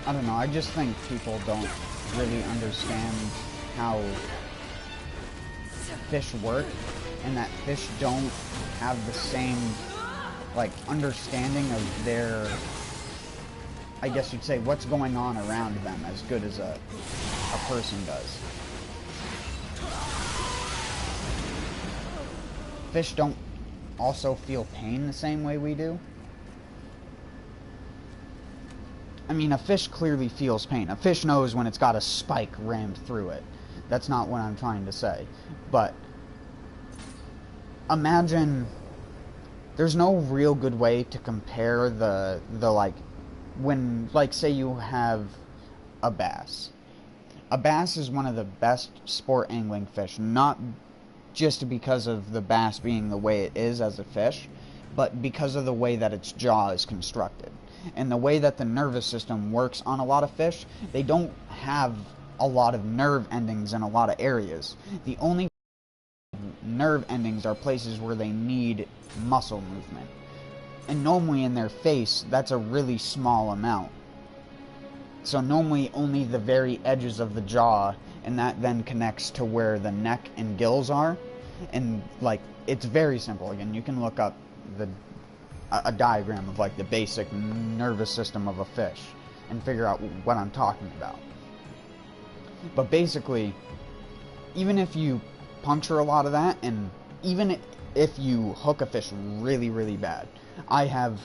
S1: I don't know, I just think people don't really understand how fish work, and that fish don't have the same, like, understanding of their, I guess you'd say, what's going on around them as good as a person does. Fish don't also feel pain the same way we do. I mean, a fish clearly feels pain. A fish knows when it's got a spike rammed through it. That's not what I'm trying to say. But imagine, there's no real good way to compare the like, when, like, say you have a bass. A bass is one of the best sport angling fish, not just because of the bass being the way it is as a fish, but because of the way that its jaw is constructed. And the way that the nervous system works on a lot of fish, they don't have a lot of nerve endings in a lot of areas. The only nerve endings are places where they need muscle movement. And normally in their face, that's a really small amount. So normally only the very edges of the jaw, and that then connects to where the neck and gills are. And, like, it's very simple. Again, you can look up a diagram of, like, the basic nervous system of a fish and figure out what I'm talking about. But basically, even if you puncture a lot of that, and even if you hook a fish really bad, I have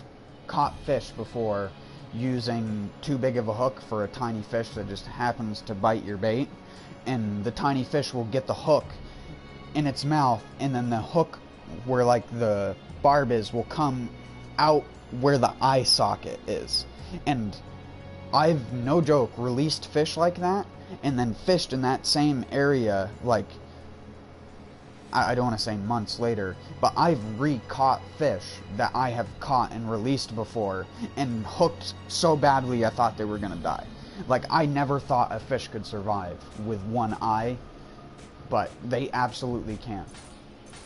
S1: caught fish before using too big of a hook for a tiny fish that just happens to bite your bait, and the tiny fish will get the hook in its mouth, and then the hook where, like, the barb is will come out where the eye socket is. And I've, no joke, released fish like that, and then fished in that same area, like, I don't want to say months later, but I've re-caught fish that I have caught and released before and hooked so badly I thought they were going to die. Like, I never thought a fish could survive with one eye, but they absolutely can.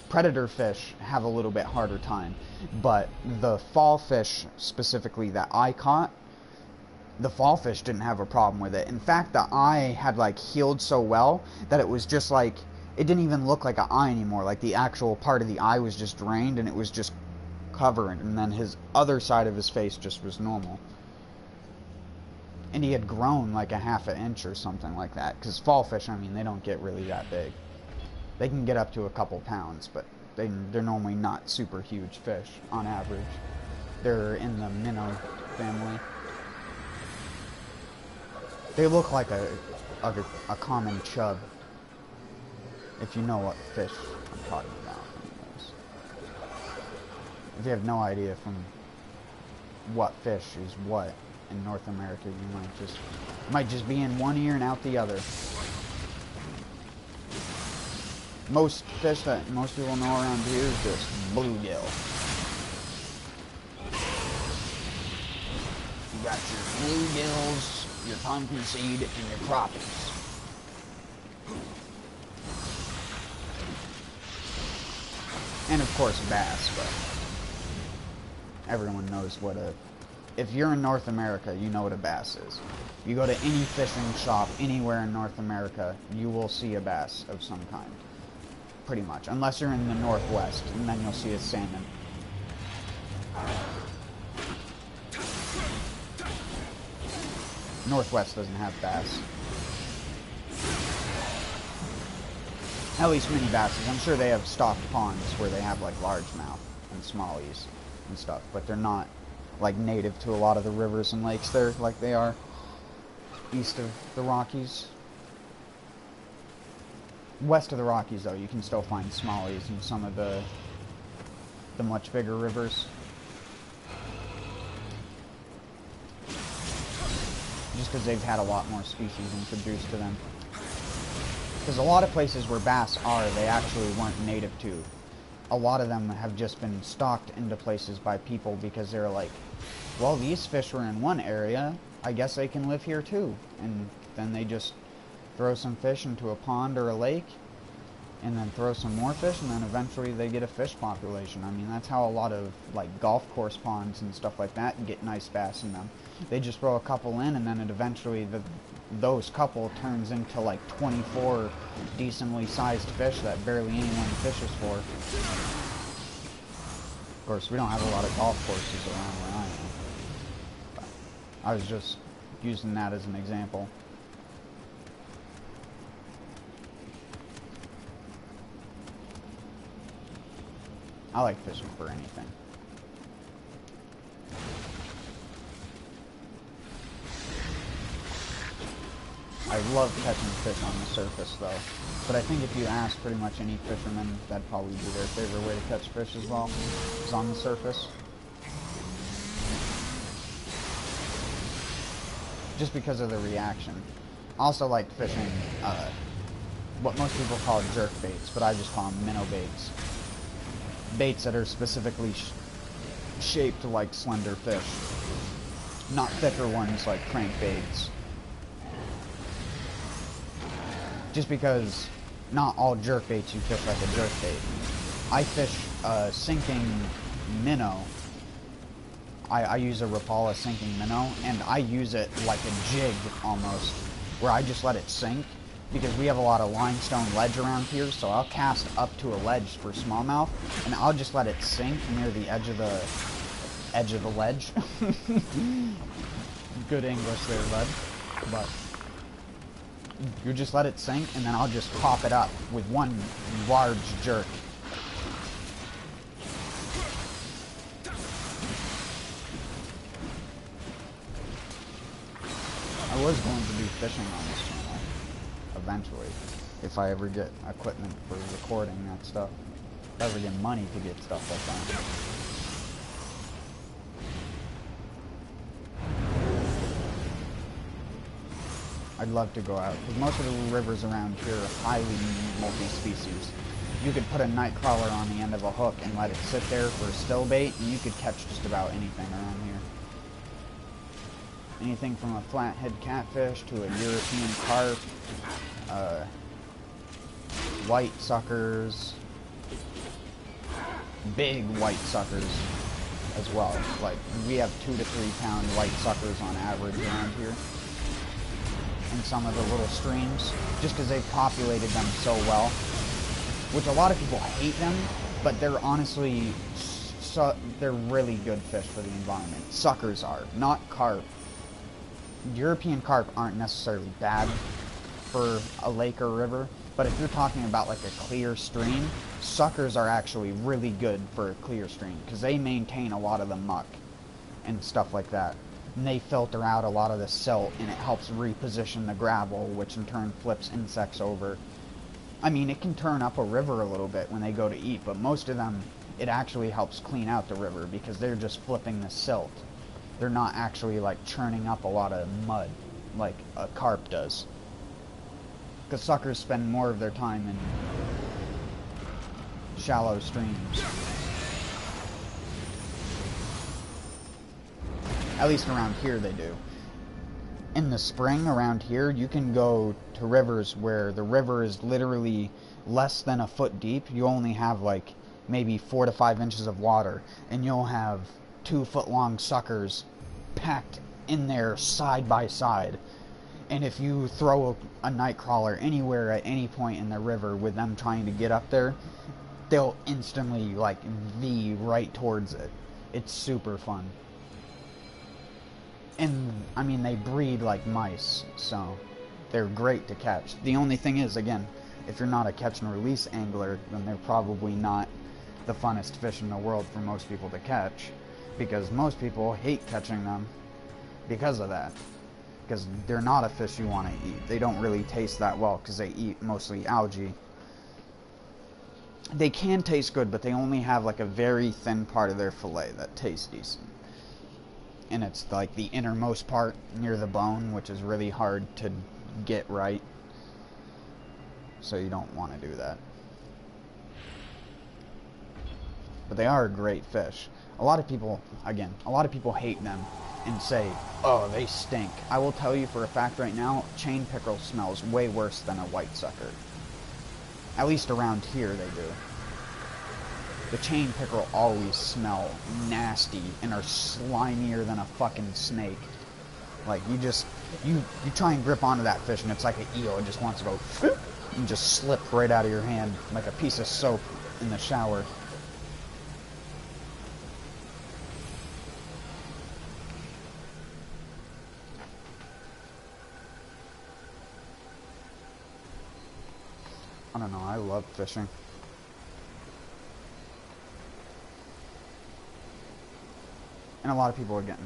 S1: Predator fish have a little bit harder time, but the fall fish specifically that I caught, the fall fish didn't have a problem with it. In fact, the eye had like healed so well that it was just like, it didn't even look like an eye anymore. Like the actual part of the eye was just drained and it was just covered, and then his other side of his face just was normal. And he had grown like a half an inch or something like that, because fall fish, I mean, they don't get really that big. They can get up to a couple pounds, but they're normally not super huge fish on average. They're in the minnow family. They look like a common chub, if you know what fish I'm talking about. Anyways. If you have no idea from what fish is what in North America, you might just be in one ear and out the other. Most fish that most people know around here is just bluegill. You got your bluegills, your pumpkin seed, and your crappies. And of course bass, but everyone knows what a... If you're in North America, you know what a bass is. If you go to any fishing shop anywhere in North America, you will see a bass of some kind. Pretty much. Unless you're in the Northwest, and then you'll see a salmon. Northwest doesn't have bass. At least mini basses. I'm sure they have stocked ponds where they have like largemouth and smallies and stuff, but they're not like native to a lot of the rivers and lakes there like they are east of the Rockies. West of the Rockies, though, you can still find smallies in some of the much bigger rivers. Just because they've had a lot more species introduced to them. Because a lot of places where bass are, they actually weren't native to. A lot of them have just been stocked into places by people because they're like, well, these fish were in one area, I guess they can live here too. And then they just throw some fish into a pond or a lake, and then throw some more fish, and then eventually they get a fish population. I mean, that's how a lot of like golf course ponds and stuff like that get nice bass in them. They just throw a couple in, and then it eventually those couple turns into like 24 decently sized fish that barely anyone fishes for. Of course, we don't have a lot of golf courses around where I am. But I was just using that as an example. I like fishing for anything. I love catching fish on the surface, though. But I think if you ask pretty much any fisherman, that'd probably be their favorite way to catch fish as well, is on the surface. Just because of the reaction. I also like fishing what most people call jerk baits, but I just call them minnow baits. Baits that are specifically shaped like slender fish, not thicker ones like crankbaits. Just because not all jerkbaits you fish like a jerkbait. I fish a sinking minnow. I use a Rapala sinking minnow, and I use it like a jig almost, where I just let it sink. Because we have a lot of limestone ledge around here, so I'll cast up to a ledge for smallmouth, and I'll just let it sink near the edge of the ledge. Good English there, bud. But you just let it sink, and then I'll just pop it up with one large jerk. I was going to be fishing on this channel eventually, if I ever get equipment for recording that stuff. If I ever get money to get stuff like that. I'd love to go out, because most of the rivers around here are highly multi-species. you could put a night crawler on the end of a hook and let it sit there for still bait, and you could catch just about anything around here. Anything from a flathead catfish to a European carp, white suckers, big white suckers as well. Like, we have 2 to 3 pound white suckers on average around here in some of the little streams, just because they've populated them so well, which a lot of people hate them, but they're honestly, they're really good fish for the environment. Suckers are, not carp. European carp aren't necessarily bad for a lake or river, but if you're talking about like a clear stream, suckers are actually really good for a clear stream because they maintain a lot of the muck and stuff like that. And they filter out a lot of the silt, and it helps reposition the gravel, which in turn flips insects over. I mean, it can turn up a river a little bit when they go to eat, but most of them, it actually helps clean out the river because they're just flipping the silt. They're not actually like churning up a lot of mud like a carp does. Because suckers spend more of their time in shallow streams. At least around here they do. In the spring around here, you can go to rivers where the river is literally less than a foot deep. You only have like maybe 4 to 5 inches of water, and you'll have 2 foot long suckers packed in there side by side. And if you throw a night crawler anywhere at any point in the river with them trying to get up there, they'll instantly like V right towards it. It's super fun. And I mean, they breed like mice, so they're great to catch. The only thing is, again, if you're not a catch and release angler, then they're probably not the funnest fish in the world for most people to catch, because most people hate catching them because of that. Because they're not a fish you want to eat. They don't really taste that well because they eat mostly algae. They can taste good, but they only have like a very thin part of their fillet that tastes decent. And it's like the innermost part near the bone, which is really hard to get right. So you don't want to do that. But they are a great fish. A lot of people, again, a lot of people hate them and say, oh, they stink. I will tell you for a fact right now, chain pickerel smells way worse than a white sucker. At least around here they do. The chain pickerel always smell nasty and are slimier than a fucking snake. Like, you try and grip onto that fish and it's like an eel. It just wants to go and just slip right out of your hand like a piece of soap in the shower. I don't know, I love fishing. And a lot of people, again,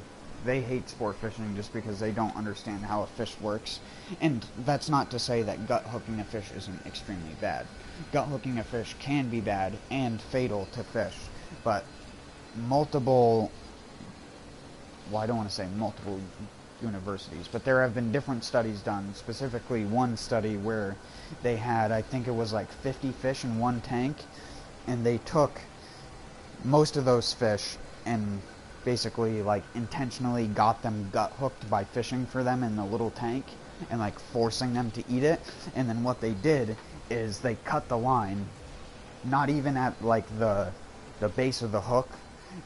S1: they hate sport fishing just because they don't understand how a fish works. And that's not to say that gut hooking a fish isn't extremely bad. Gut hooking a fish can be bad and fatal to fish. But multiple, well, I don't want to say multiple universities, but there have been different studies done, specifically one study where they had, I think it was like 50 fish in one tank, and they took most of those fish and basically like intentionally got them gut hooked by fishing for them in the little tank and like forcing them to eat it. And then what they did is they cut the line, not even at like the base of the hook,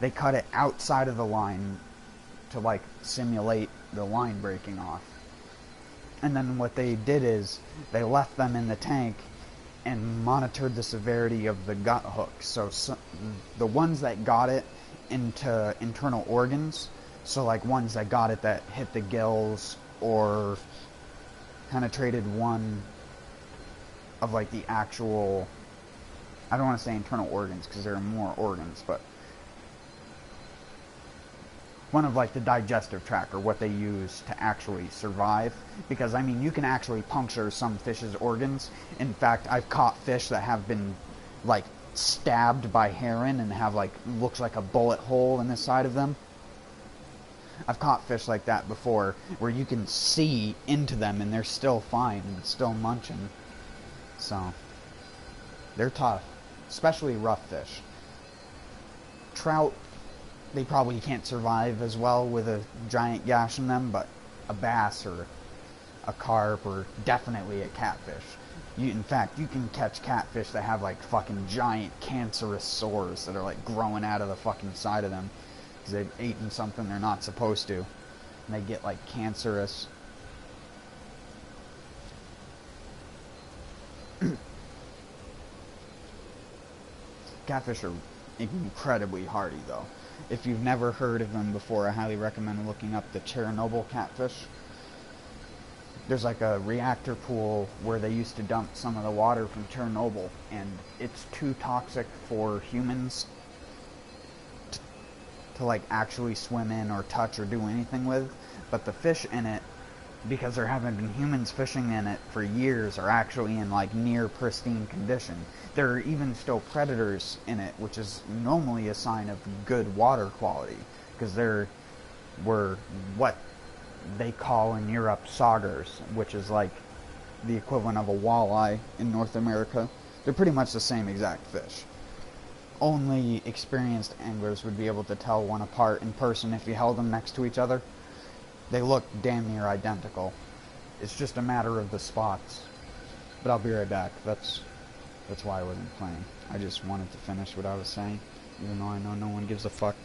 S1: they cut it outside of the line to like simulate the line breaking off. And then what they did is they left them in the tank and monitored the severity of the gut hook. So the ones that got it into internal organs, so like ones that got it that hit the gills or penetrated one of like the actual, I don't want to say internal organs because there are more organs, but one of like the digestive tract, or what they use to actually survive. Because I mean, you can actually puncture some fish's organs. In fact, I've caught fish that have been like stabbed by heron and have like, looks like a bullet hole in the side of them. I've caught fish like that before, where you can see into them and they're still fine and still munching. So they're tough. especially rough fish. Trout, they probably can't survive as well with a giant gash in them, but a bass or a carp or definitely a catfish. In fact, you can catch catfish that have like fucking giant cancerous sores that are like growing out of the fucking side of them because they've eaten something they're not supposed to. And they get like cancerous. Catfish are incredibly hardy though. If you've never heard of them before, I highly recommend looking up the Chernobyl catfish. There's like a reactor pool where they used to dump some of the water from Chernobyl, and it's too toxic for humans to like actually swim in or touch or do anything with. But the fish in it, because there haven't been humans fishing in it for years, are actually in like near pristine condition. There are even still predators in it, which is normally a sign of good water quality, because there were what they call in Europe saugers, which is like the equivalent of a walleye in North America. They're pretty much the same exact fish. Only experienced anglers would be able to tell one apart in person if you held them next to each other. They look damn near identical. It's just a matter of the spots. But I'll be right back. That's why I wasn't playing. I just wanted to finish what I was saying, even though I know no one gives a fuck.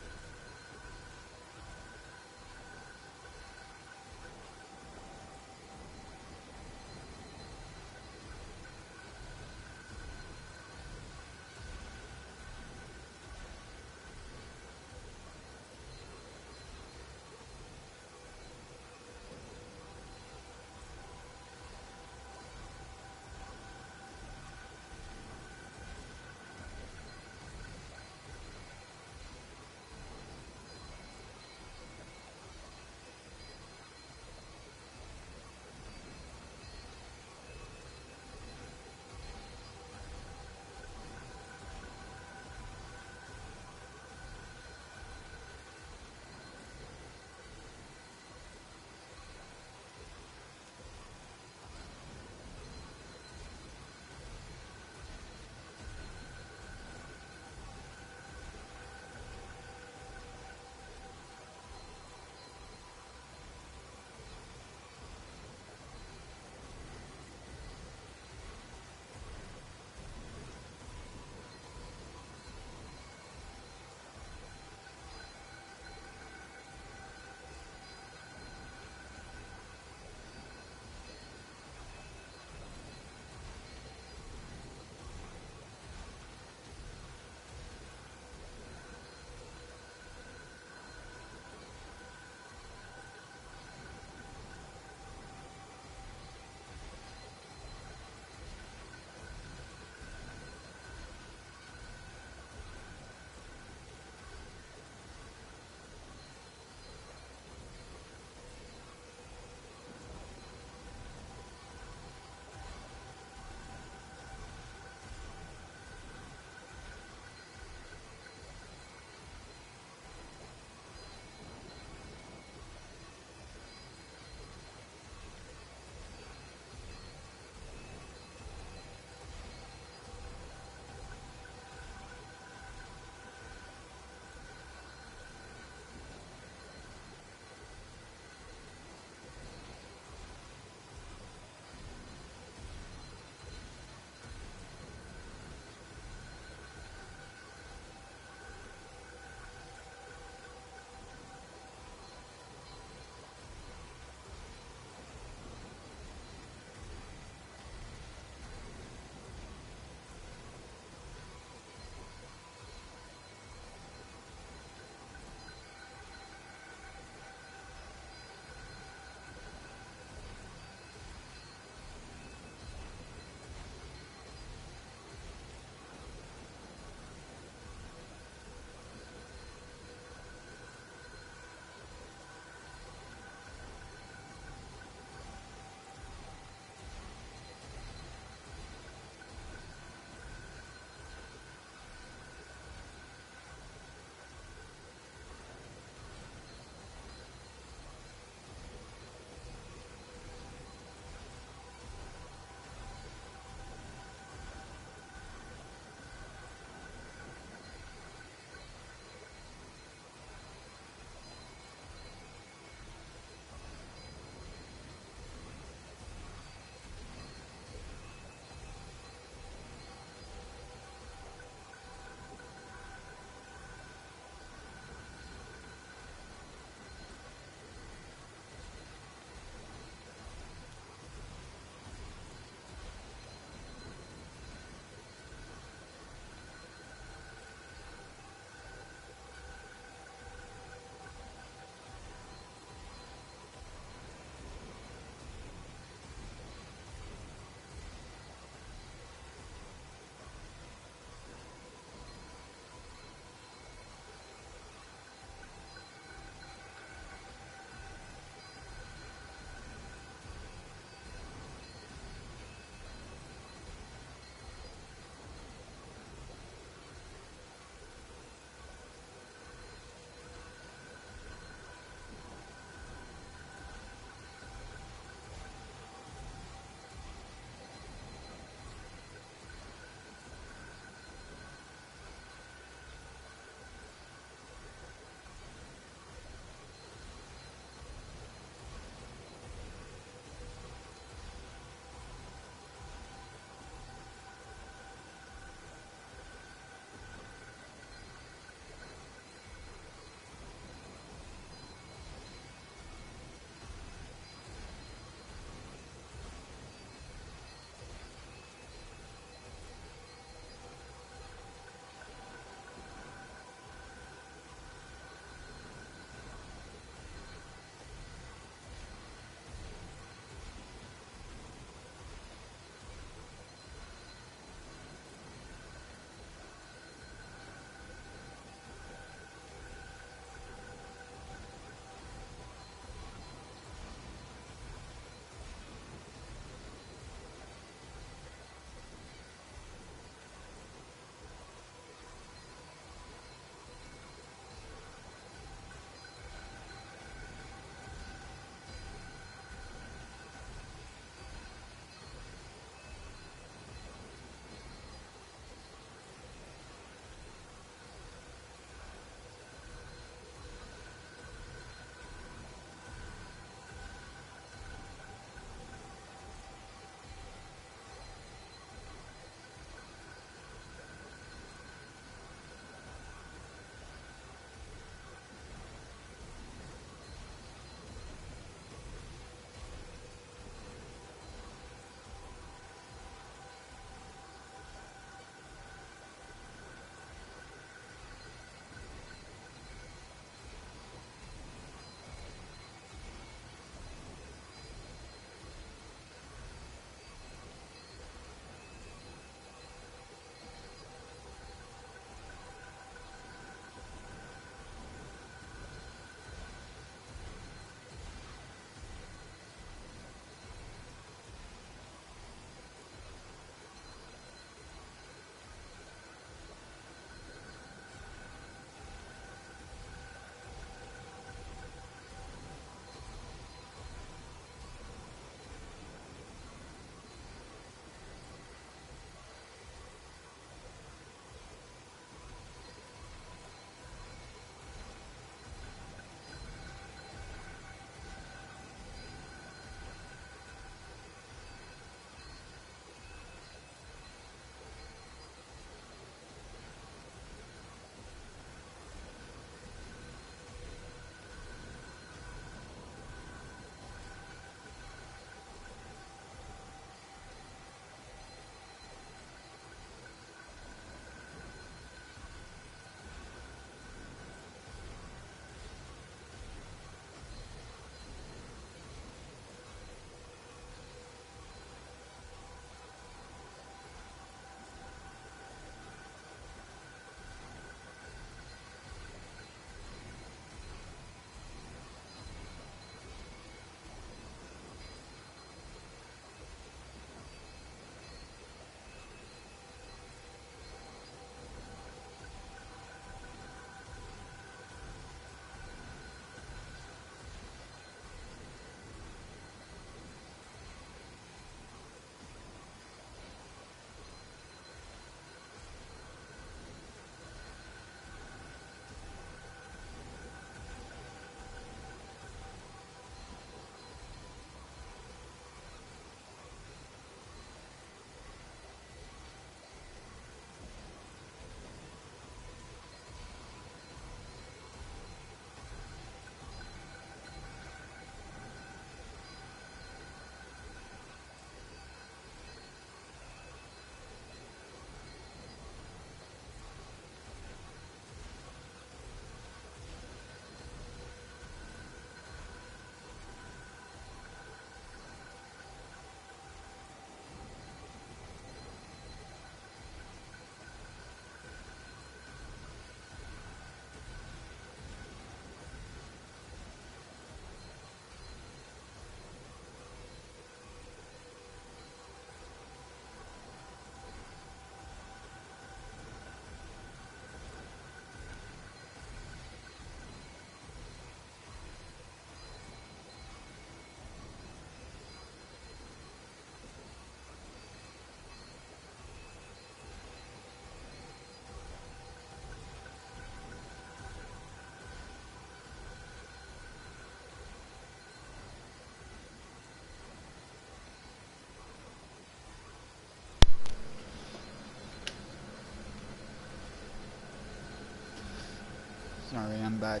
S1: Sorry, I'm back.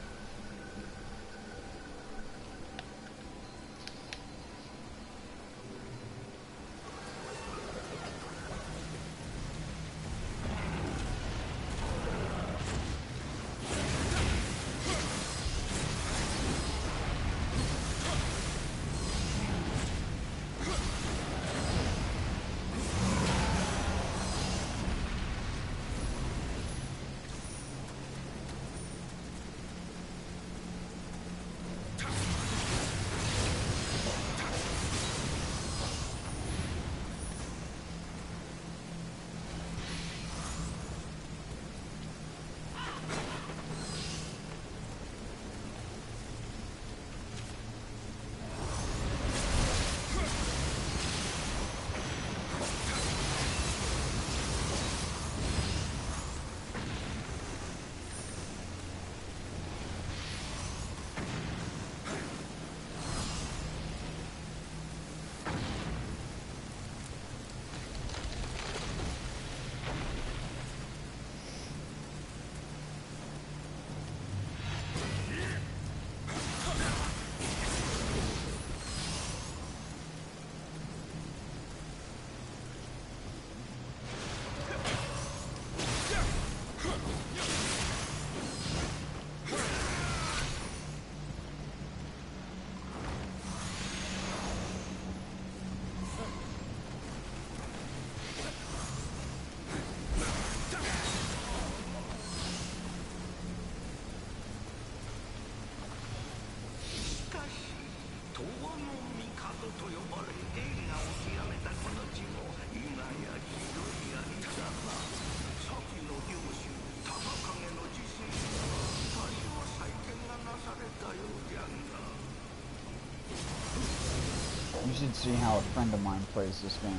S1: You should see how a friend of mine plays this game.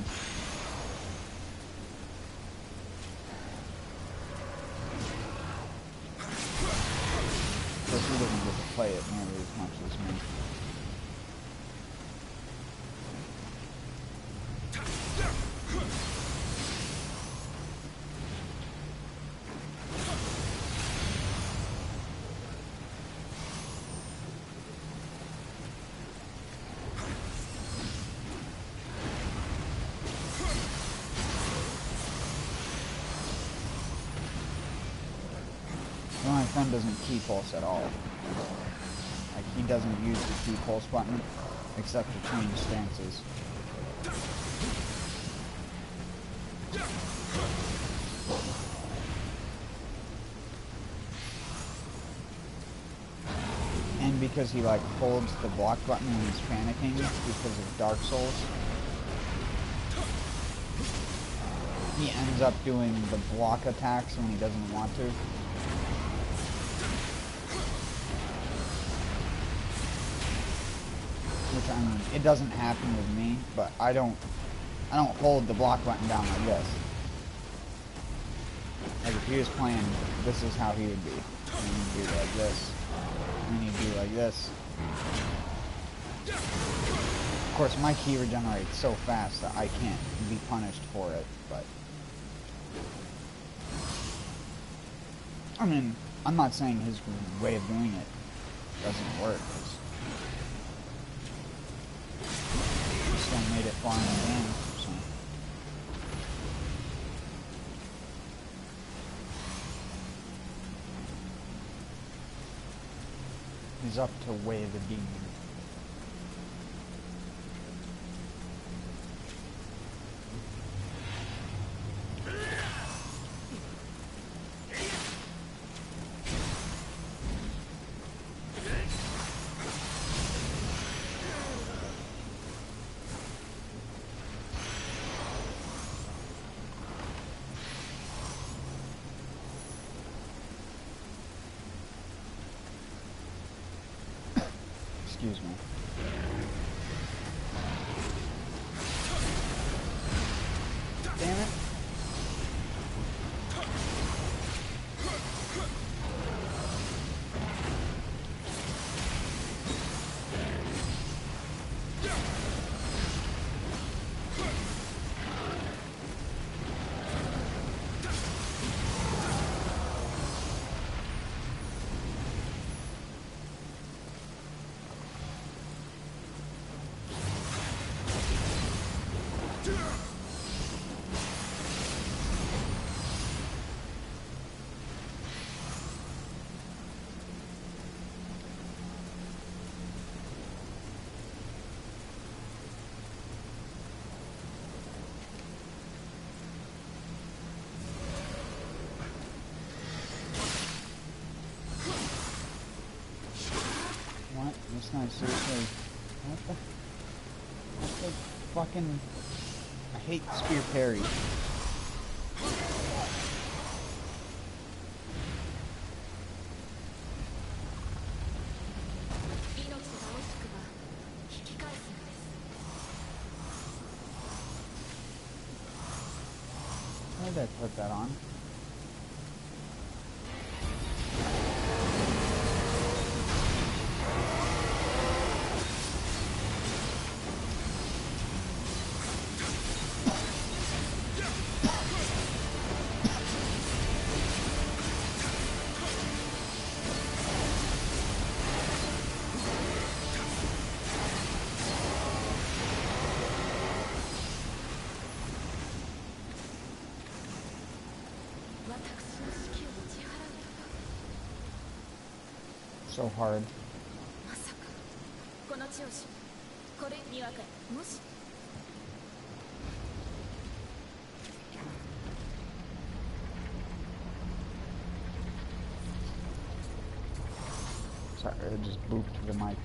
S1: Of course, he doesn't get to play it nearly as much as me. My friend doesn't key pulse at all. Like, he doesn't use the key pulse button except to change stances. And because he like holds the block button when he's panicking because of Dark Souls, he ends up doing the block attacks when he doesn't want to. Which, I mean, it doesn't happen with me, but I don't hold the block button down like this. Like, if he was playing, this is how he would be. And he'd do like this. And he'd do like this. Of course, my key regenerates so fast that I can't be punished for it, but... I mean, I'm not saying his way of doing it doesn't work. Still made it far in the game, so. He's up to Way of the Demon. Excuse me. Damn it. This guy seriously. What the fucking. I hate spear parry. Why did I put that on? So hard. Sorry, I just booped the mic.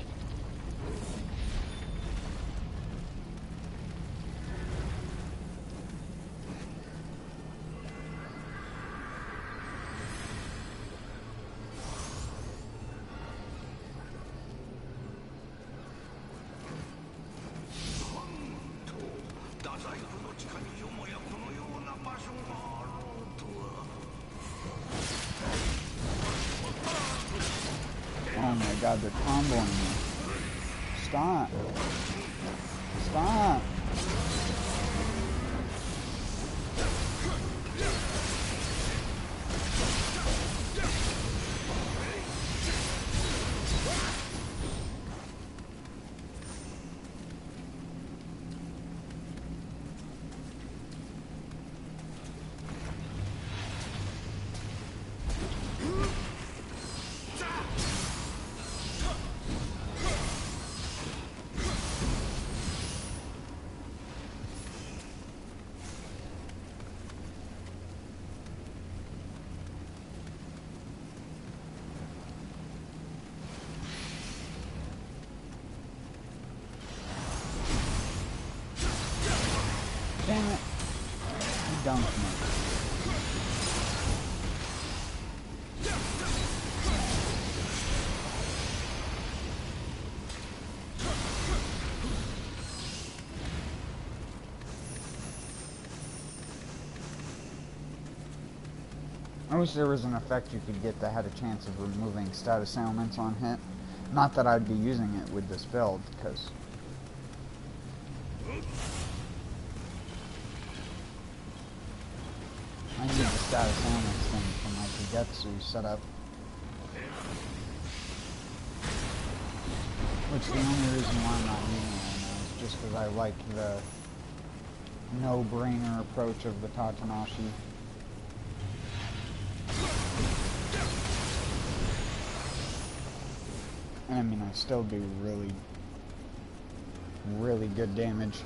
S1: Oh my god, they're comboing me. Stop. Stop. Damn it. You dunked me. I wish there was an effect you could get that had a chance of removing status ailments on hit. Not that I'd be using it with this build, because I need the status ailments thing from my Kagetsu setup. Which the only reason why I'm not using it right now is just because I like the no-brainer approach of the Tatanashi. And I mean, I still do really, really good damage.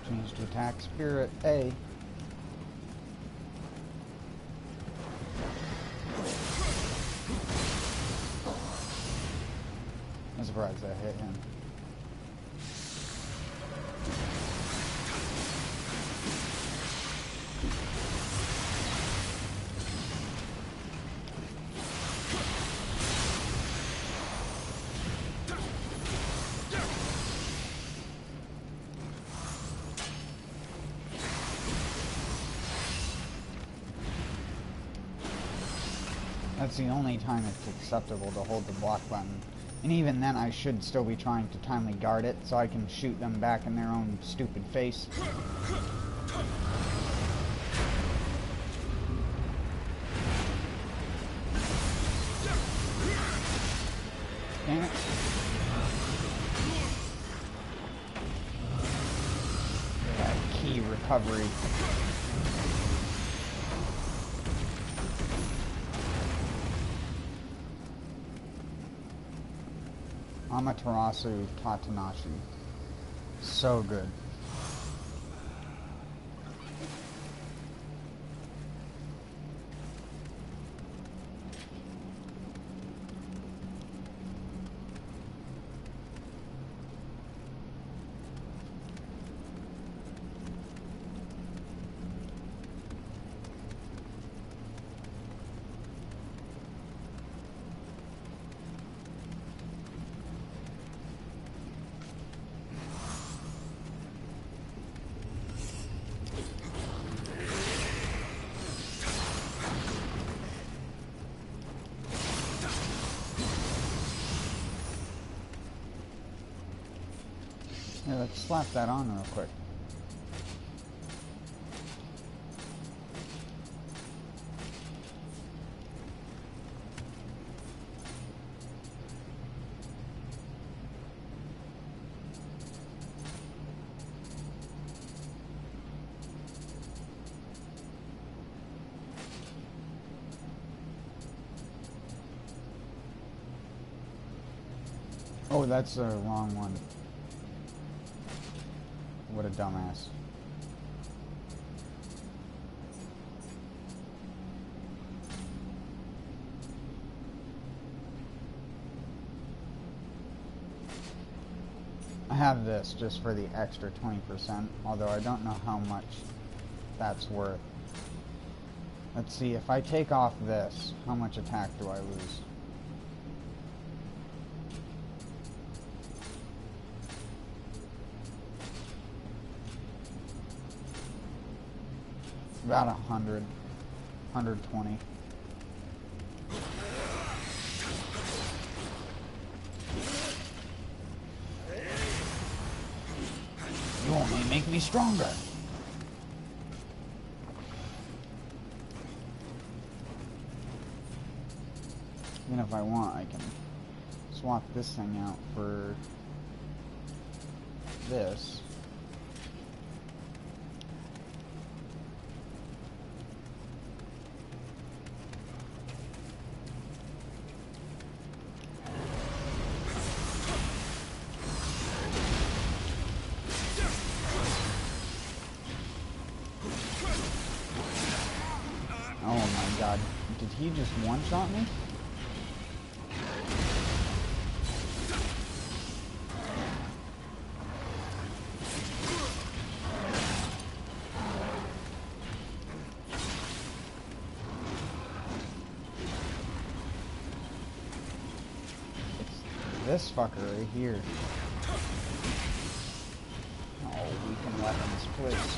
S1: Change to attack spirit A. I'm surprised I hit him. That's the only time it's acceptable to hold the block button. And even then, I should still be trying to timely guard it so I can shoot them back in their own stupid face. Damn it. That key recovery. Amaterasu Tatanashi. So good. Yeah, let's slap that on real quick. Oh, that's the wrong one. What a dumbass. I have this just for the extra 20%, although I don't know how much that's worth. Let's see, if I take off this, how much attack do I lose? About 100, 120. You only make me stronger. Even if I want, I can swap this thing out for this. Oh my god, did he just one-shot me? It's this fucker right here. Oh, weaken weapons, please.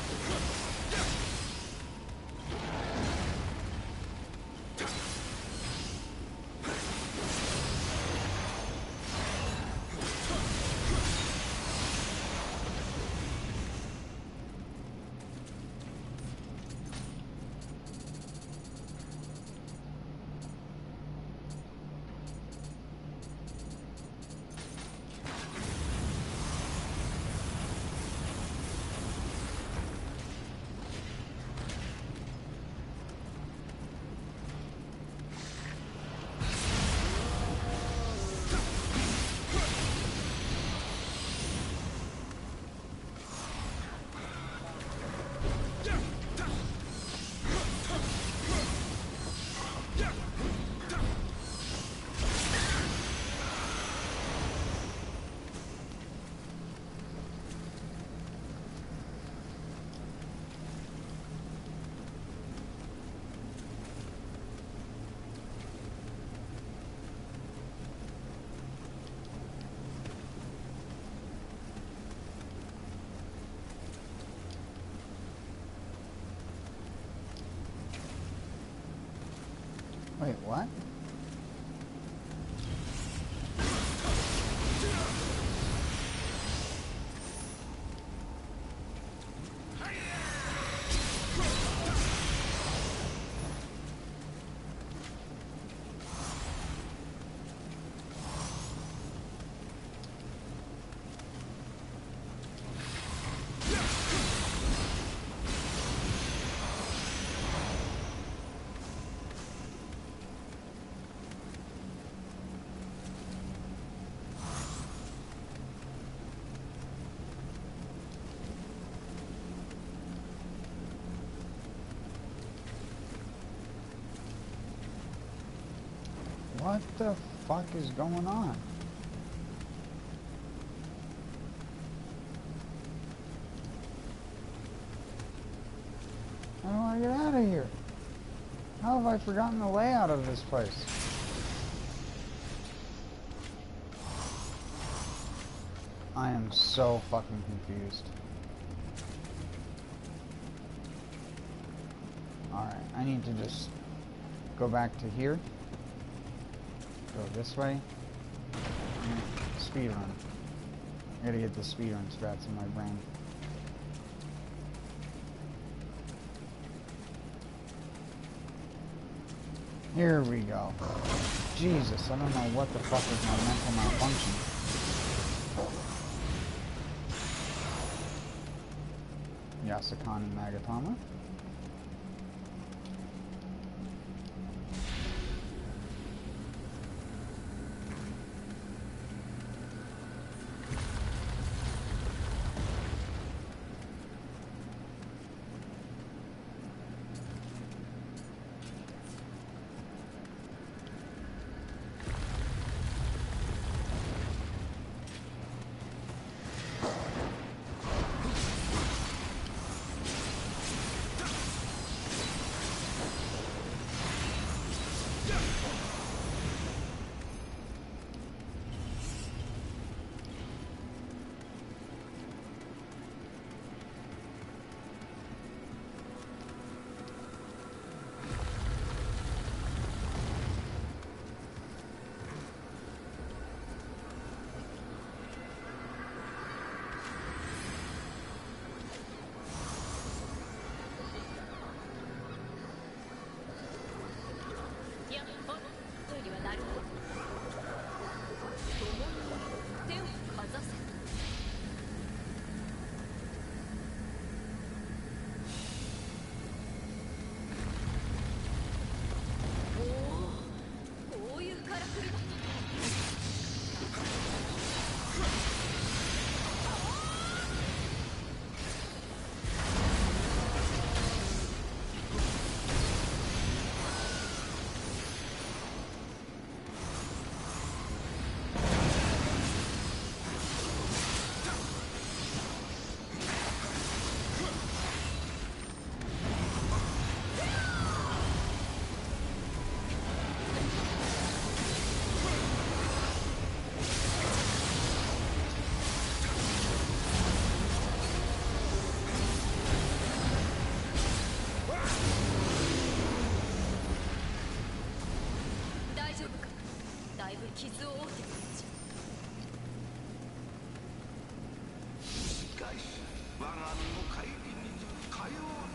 S1: Wait, what? What the fuck is going on? How do I get out of here? How have I forgotten the layout of this place? I am so fucking confused. Alright, I need to just go back to here. Go this way. Speed run. I gotta get the speed run strats in my brain. Here we go. Jesus, I don't know what the fuck is my mental malfunction. Yasakani Magatama.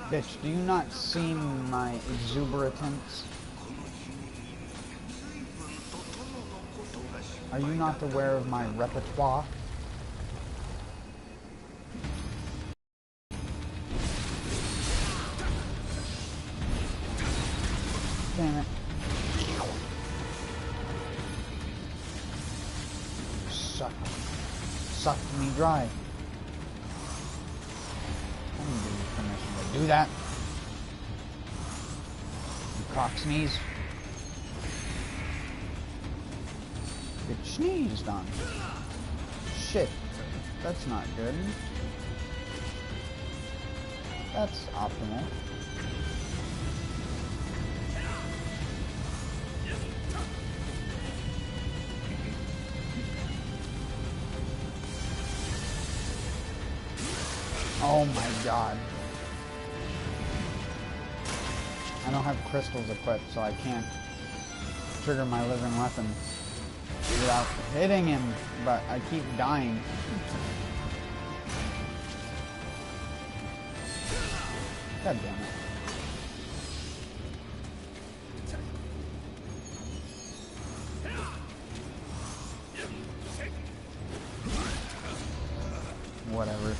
S1: Bitch, do you not see my exuberance? Are you not aware of my repertoire? Damn it. Sucked me dry. I didn't give you permission to do that. You cock sneeze. Get sneezed on. Shit. That's not good. That's optimal. Oh my god. I don't have crystals equipped, so I can't trigger my living weapon without hitting him, but I keep dying. God damn it. Whatever.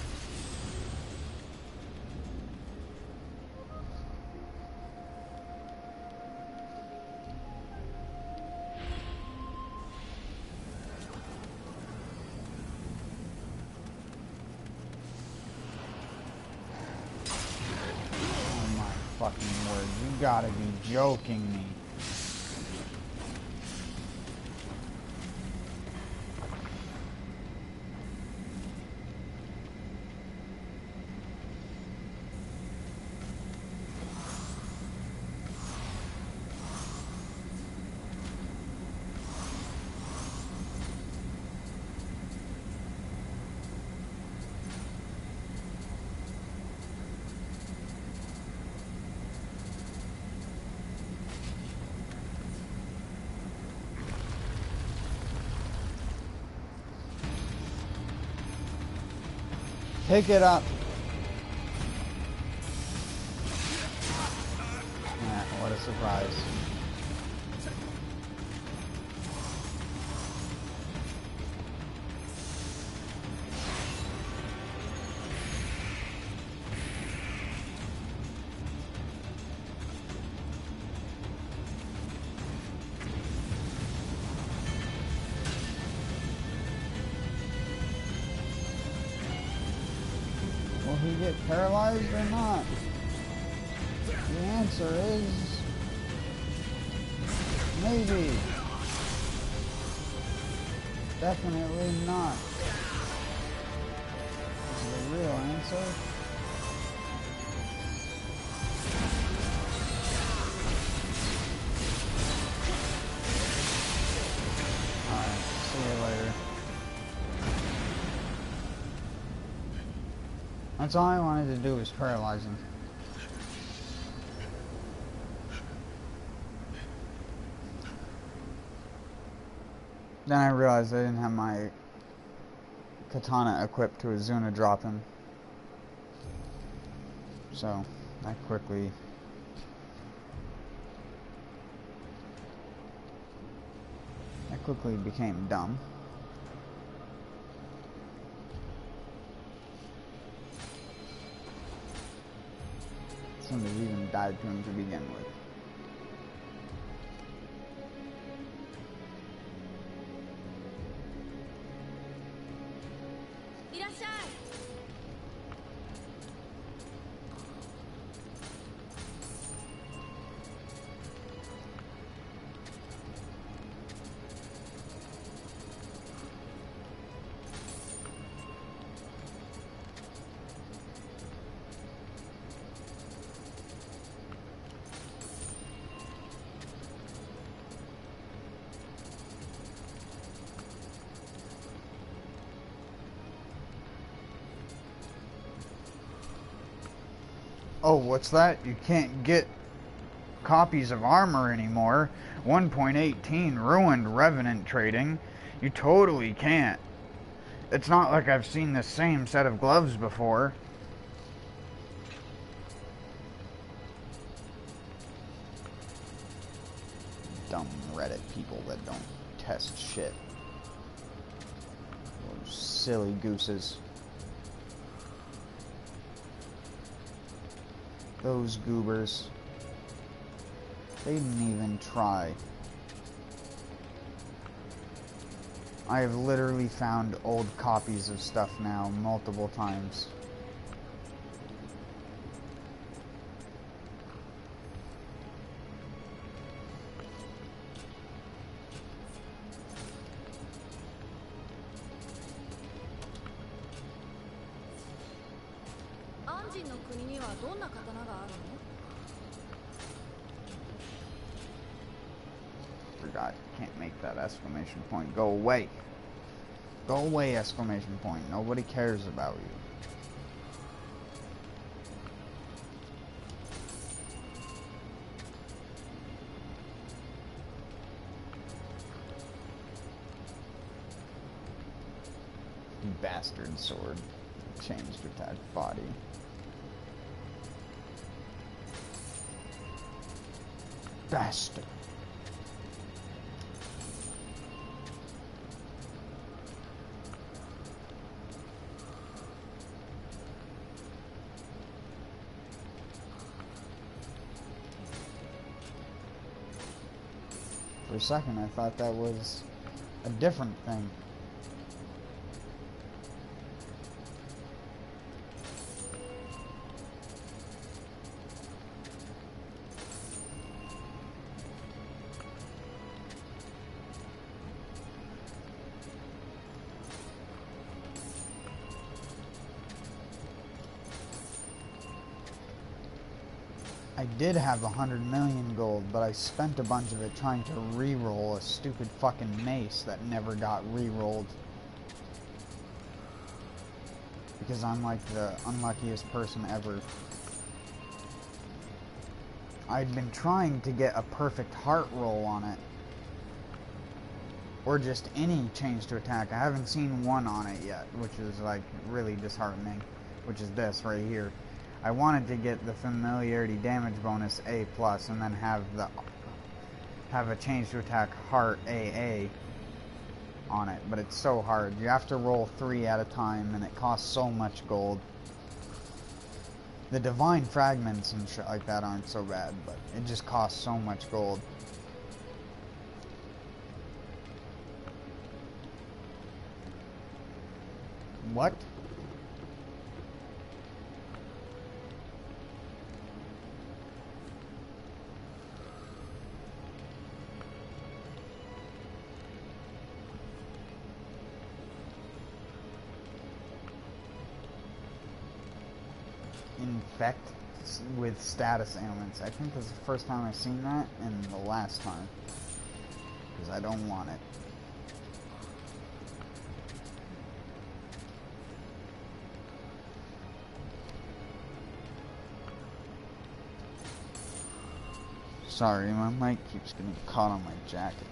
S1: Fucking word. You gotta be joking me. Pick it up. Yeah, what a surprise. Will he get paralyzed or not? The answer is maybe. Definitely not. This is the real answer. Alright, see you later. That's all I wanted to do was paralyze him. Then I realized I didn't have my katana equipped to Azuna drop him. So, that quickly became dumb. Somebody even died to him to begin with. Oh, what's that? You can't get copies of armor anymore. 1.18 ruined Revenant trading. You totally can't. It's not like I've seen the same set of gloves before. Dumb Reddit people that don't test shit. Those silly gooses. Those goobers. They didn't even try. I have literally found old copies of stuff now multiple times. Forgot, can't make that exclamation point. Go away. Go away, exclamation point. Nobody cares about you. Bastard sword. Changed attack body. Bastard. For a second, I thought that was a different thing. I did have 100 million gold, but I spent a bunch of it trying to re-roll a stupid fucking mace that never got re-rolled. Because I'm like the unluckiest person ever. I'd been trying to get a perfect heart roll on it. Or just any change to attack. I haven't seen one on it yet, which is like really disheartening. which is this right here. I wanted to get the familiarity damage bonus A+, and then have a change to attack heart AA on it, but it's so hard. You have to roll 3 at a time, and it costs so much gold. The divine fragments and shit like that aren't so bad, but it just costs so much gold. What? Infect with status ailments. I think this is the first time I've seen that, and the last time. Because I don't want it. Sorry, my mic keeps getting caught on my jacket.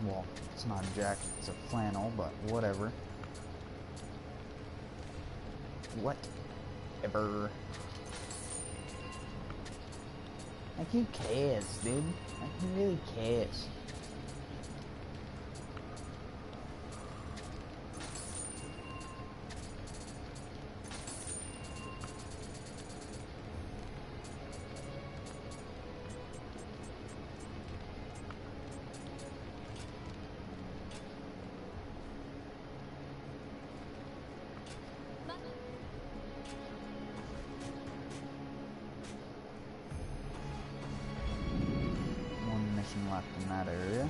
S1: Well, it's not a jacket, it's a flannel, but whatever. Whatever. Like, who cares, dude? Like, who really cares? Left in that area.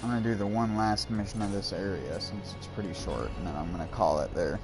S1: I'm gonna do the one last mission of this area since it's pretty short, and then I'm gonna call it there.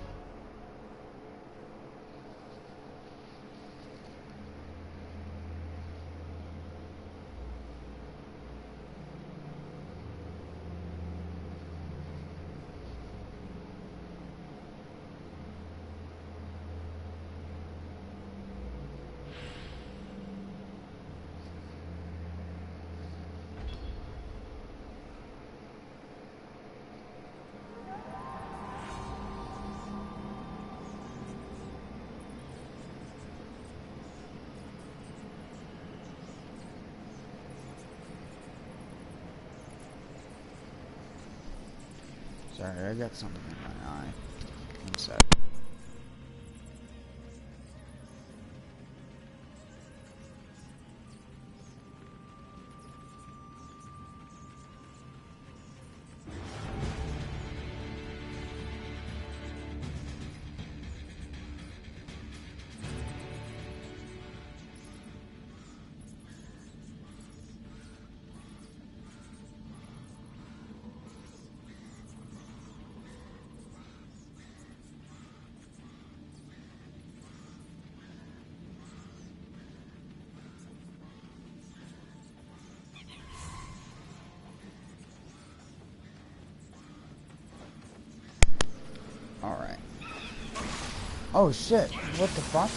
S1: Sorry, I got something in my eye. One sec. Alright. Oh shit, what the fuck?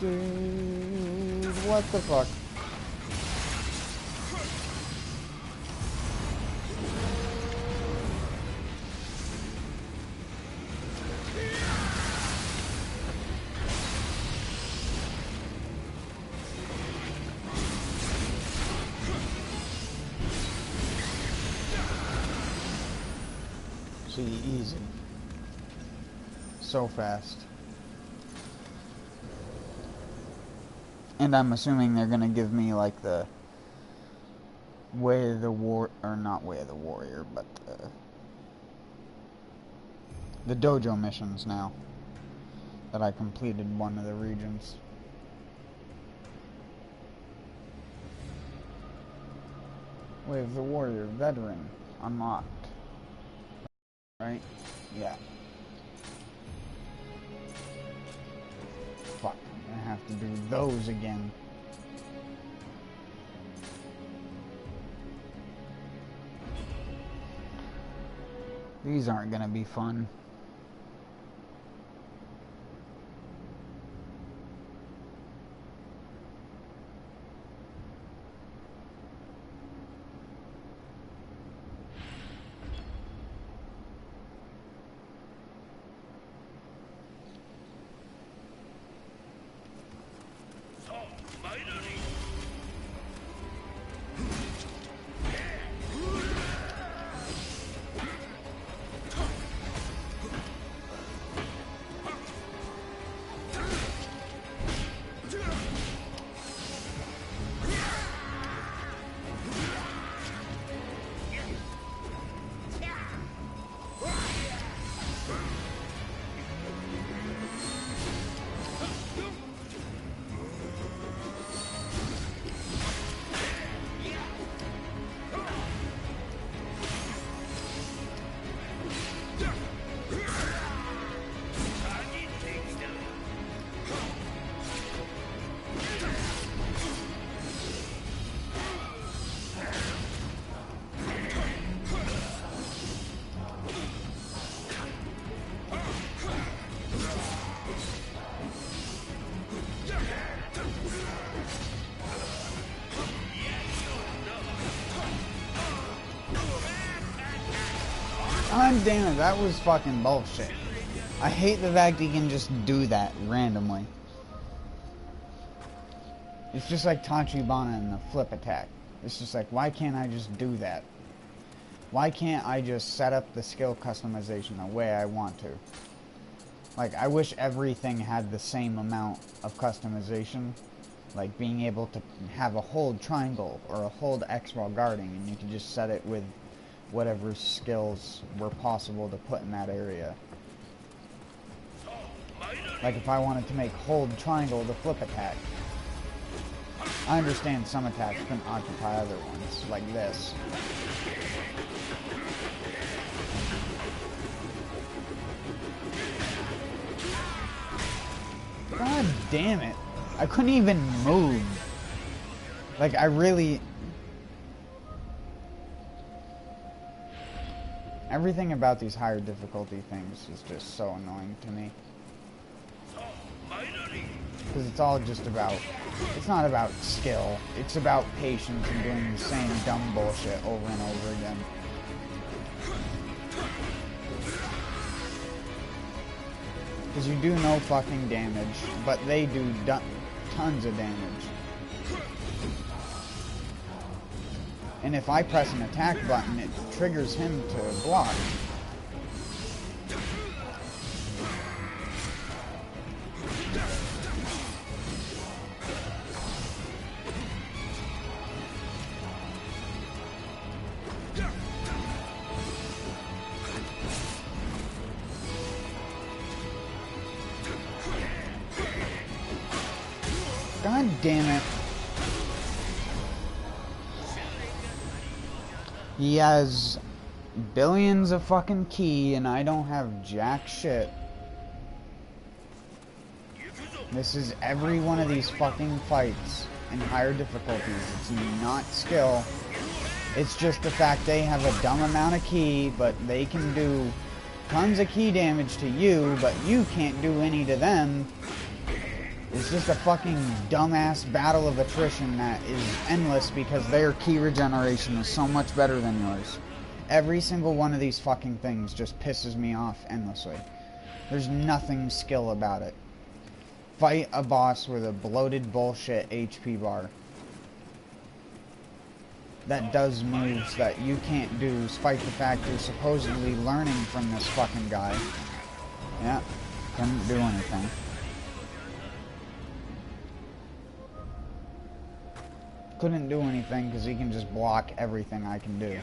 S1: Dude, what the fuck? See, easy. So fast. And I'm assuming they're gonna give me like the Way of the War, or not Way of the Warrior, but the dojo missions now that I completed one of the regions. Way of the Warrior Veteran unlocked. Right? Yeah. Fuck, I'm gonna have to do those again. These aren't gonna be fun. God damn it, that was fucking bullshit. I hate the fact he can just do that randomly. It's just like Tachibana and the flip attack. It's just like, why can't I just do that? Why can't I just set up the skill customization the way I want to? Like, I wish everything had the same amount of customization. Like being able to have a hold triangle or a hold X while guarding, and you can just set it with whatever skills were possible to put in that area. Like if I wanted to make hold triangle the flip attack. I understand some attacks can occupy other ones, like this. God damn it. I couldn't even move. Like I really... Everything about these higher difficulty things is just so annoying to me. Because it's all just about... It's not about skill. It's about patience and doing the same dumb bullshit over and over again. Because you do no fucking damage, but they do tons of damage. And if I press an attack button, it triggers him to block. God damn it. He has billions of fucking ki and I don't have jack shit. This is every one of these fucking fights in higher difficulties. It's not skill. It's just the fact they have a dumb amount of ki, but they can do tons of ki damage to you, but you can't do any to them. It's just a fucking dumbass battle of attrition that is endless because their key regeneration is so much better than yours. Every single one of these fucking things just pisses me off endlessly. There's nothing skill about it. Fight a boss with a bloated bullshit HP bar that does moves that you can't do, despite the fact you're supposedly learning from this fucking guy. Yeah, couldn't do anything. Couldn't do anything because he can just block everything I can do,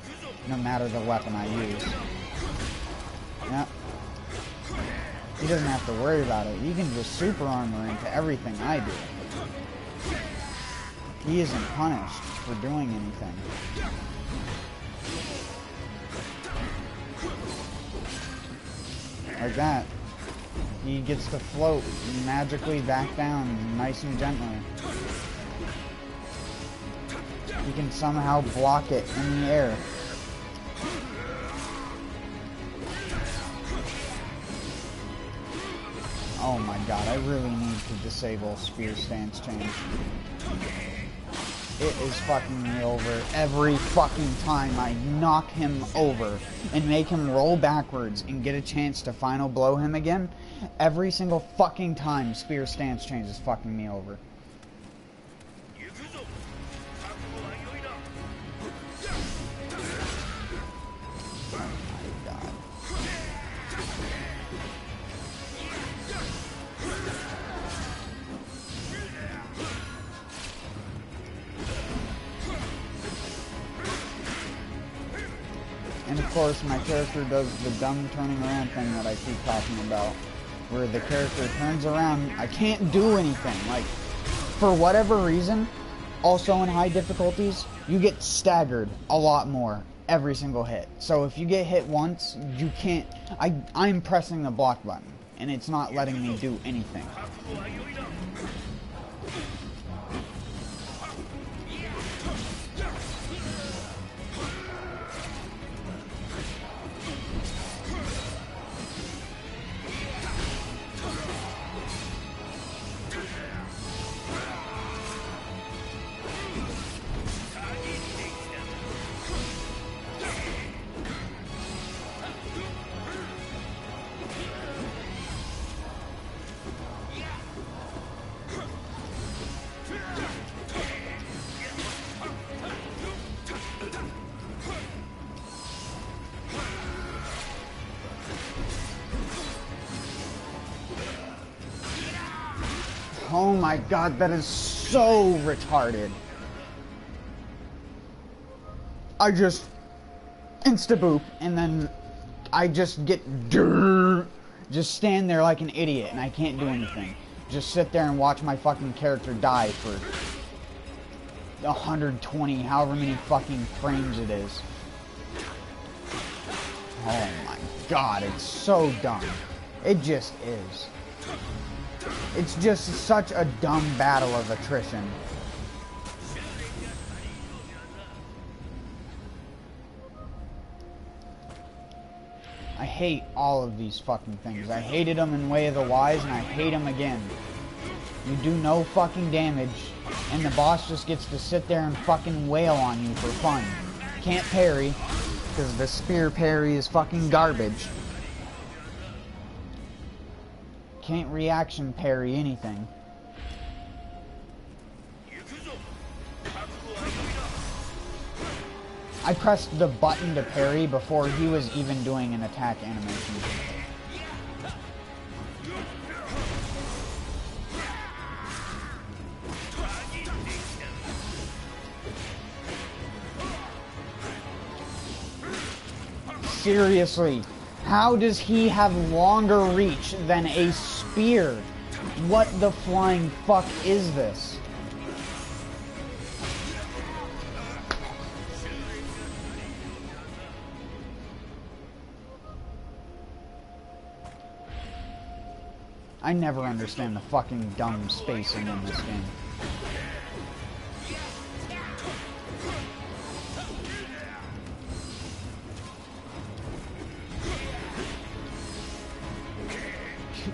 S1: no matter the weapon I use. Yep. He doesn't have to worry about it. He can just super armor into everything I do. He isn't punished for doing anything. Like that. He gets to float magically back down nice and gently. He can somehow block it in the air. Oh my god, I really need to disable spear stance change. It is fucking me over every fucking time I knock him over and make him roll backwards and get a chance to final blow him again. Every single fucking time spear stance change is fucking me over. And of course, my character does the dumb turning around thing that I keep talking about, where the character turns around. I can't do anything. Like, for whatever reason, also in high difficulties, you get staggered a lot more every single hit. So if you get hit once, you can't... I'm pressing the block button, and it's not letting me do anything. Oh my god, that is so retarded. I just insta-boop, and then I just get just stand there like an idiot, and I can't do anything. Just sit there and watch my fucking character die for 120, however many fucking frames it is. Oh my god, it's so dumb. It just is. It's just such a dumb battle of attrition. I hate all of these fucking things. I hated them in Way of the Wise, and I hate them again. You do no fucking damage, and the boss just gets to sit there and fucking wail on you for fun. Can't parry, because the spear parry is fucking garbage. Can't reaction parry anything. I pressed the button to parry before he was even doing an attack animation. Seriously, how does he have longer reach than a spear? What the flying fuck is this? I never understand the fucking dumb spacing in this game.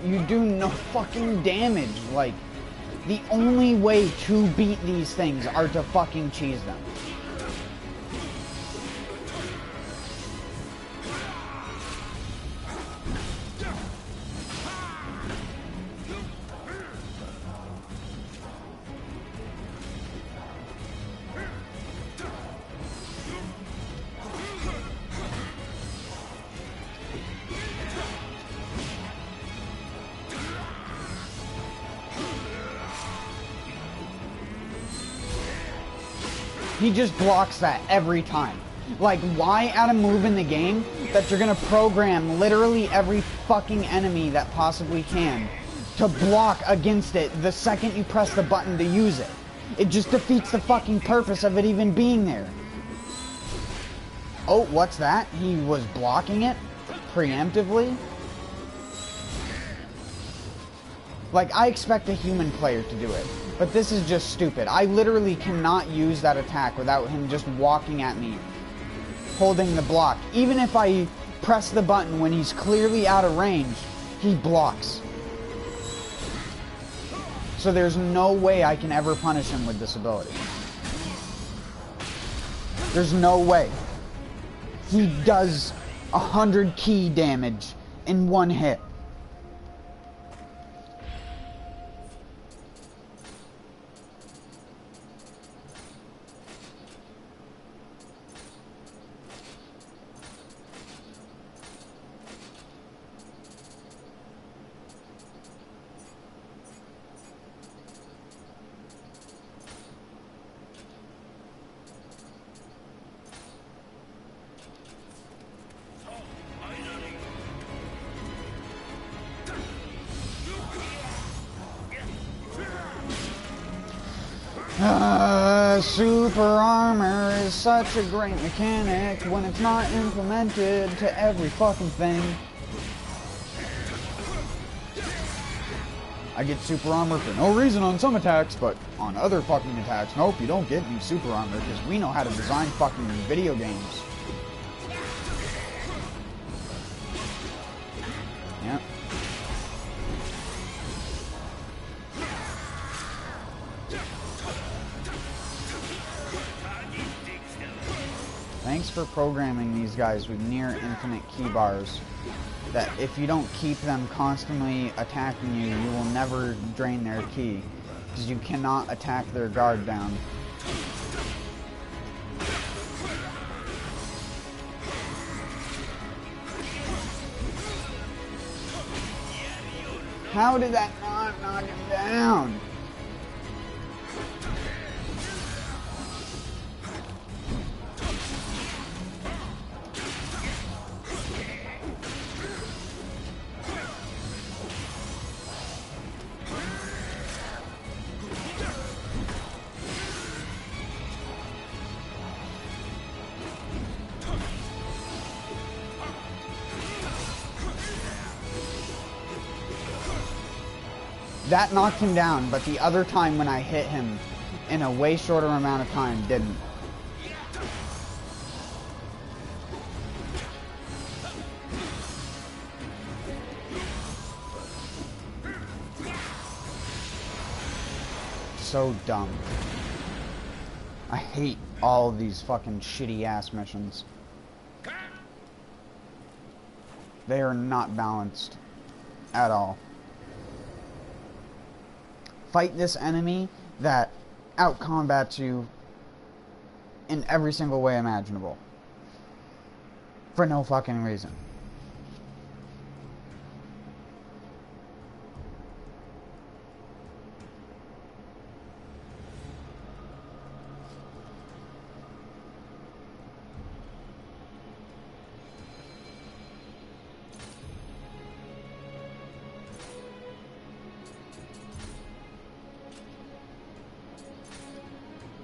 S1: You do no fucking damage, like, The only way to beat these things are to fucking cheese them. He just blocks that every time. Like, why add a move in the game that you're gonna program literally every fucking enemy that possibly can to block against it the second you press the button to use it? It just defeats the fucking purpose of it even being there. Oh, what's that? He was blocking it preemptively? Like, I expect a human player to do it, but this is just stupid. I literally cannot use that attack without him just walking at me, holding the block. Even if I press the button when he's clearly out of range, he blocks. So there's no way I can ever punish him with this ability. There's no way. He does 100 key damage in one hit. Super armor is such a great mechanic when it's not implemented to every fucking thing. I get super armor for no reason on some attacks, but on other fucking attacks, nope, you don't get any super armor because we know how to design fucking video games. Yep. Thanks for programming these guys with near infinite key bars that if you don't keep them constantly attacking you, you will never drain their ki because you cannot attack their guard down. How did that not knock him down? That knocked him down, but the other time when I hit him in a way shorter amount of time didn't. So dumb. I hate all of these fucking shitty ass missions. They are not balanced at all. Fight this enemy that out-combats you in every single way imaginable. For no fucking reason.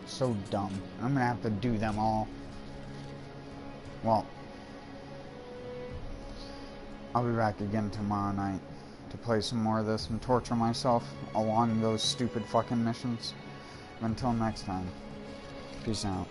S1: So dumb. I'm gonna have to do them all. Well, I'll be back again tomorrow night to play some more of this and torture myself along those stupid fucking missions. Until next time, peace out.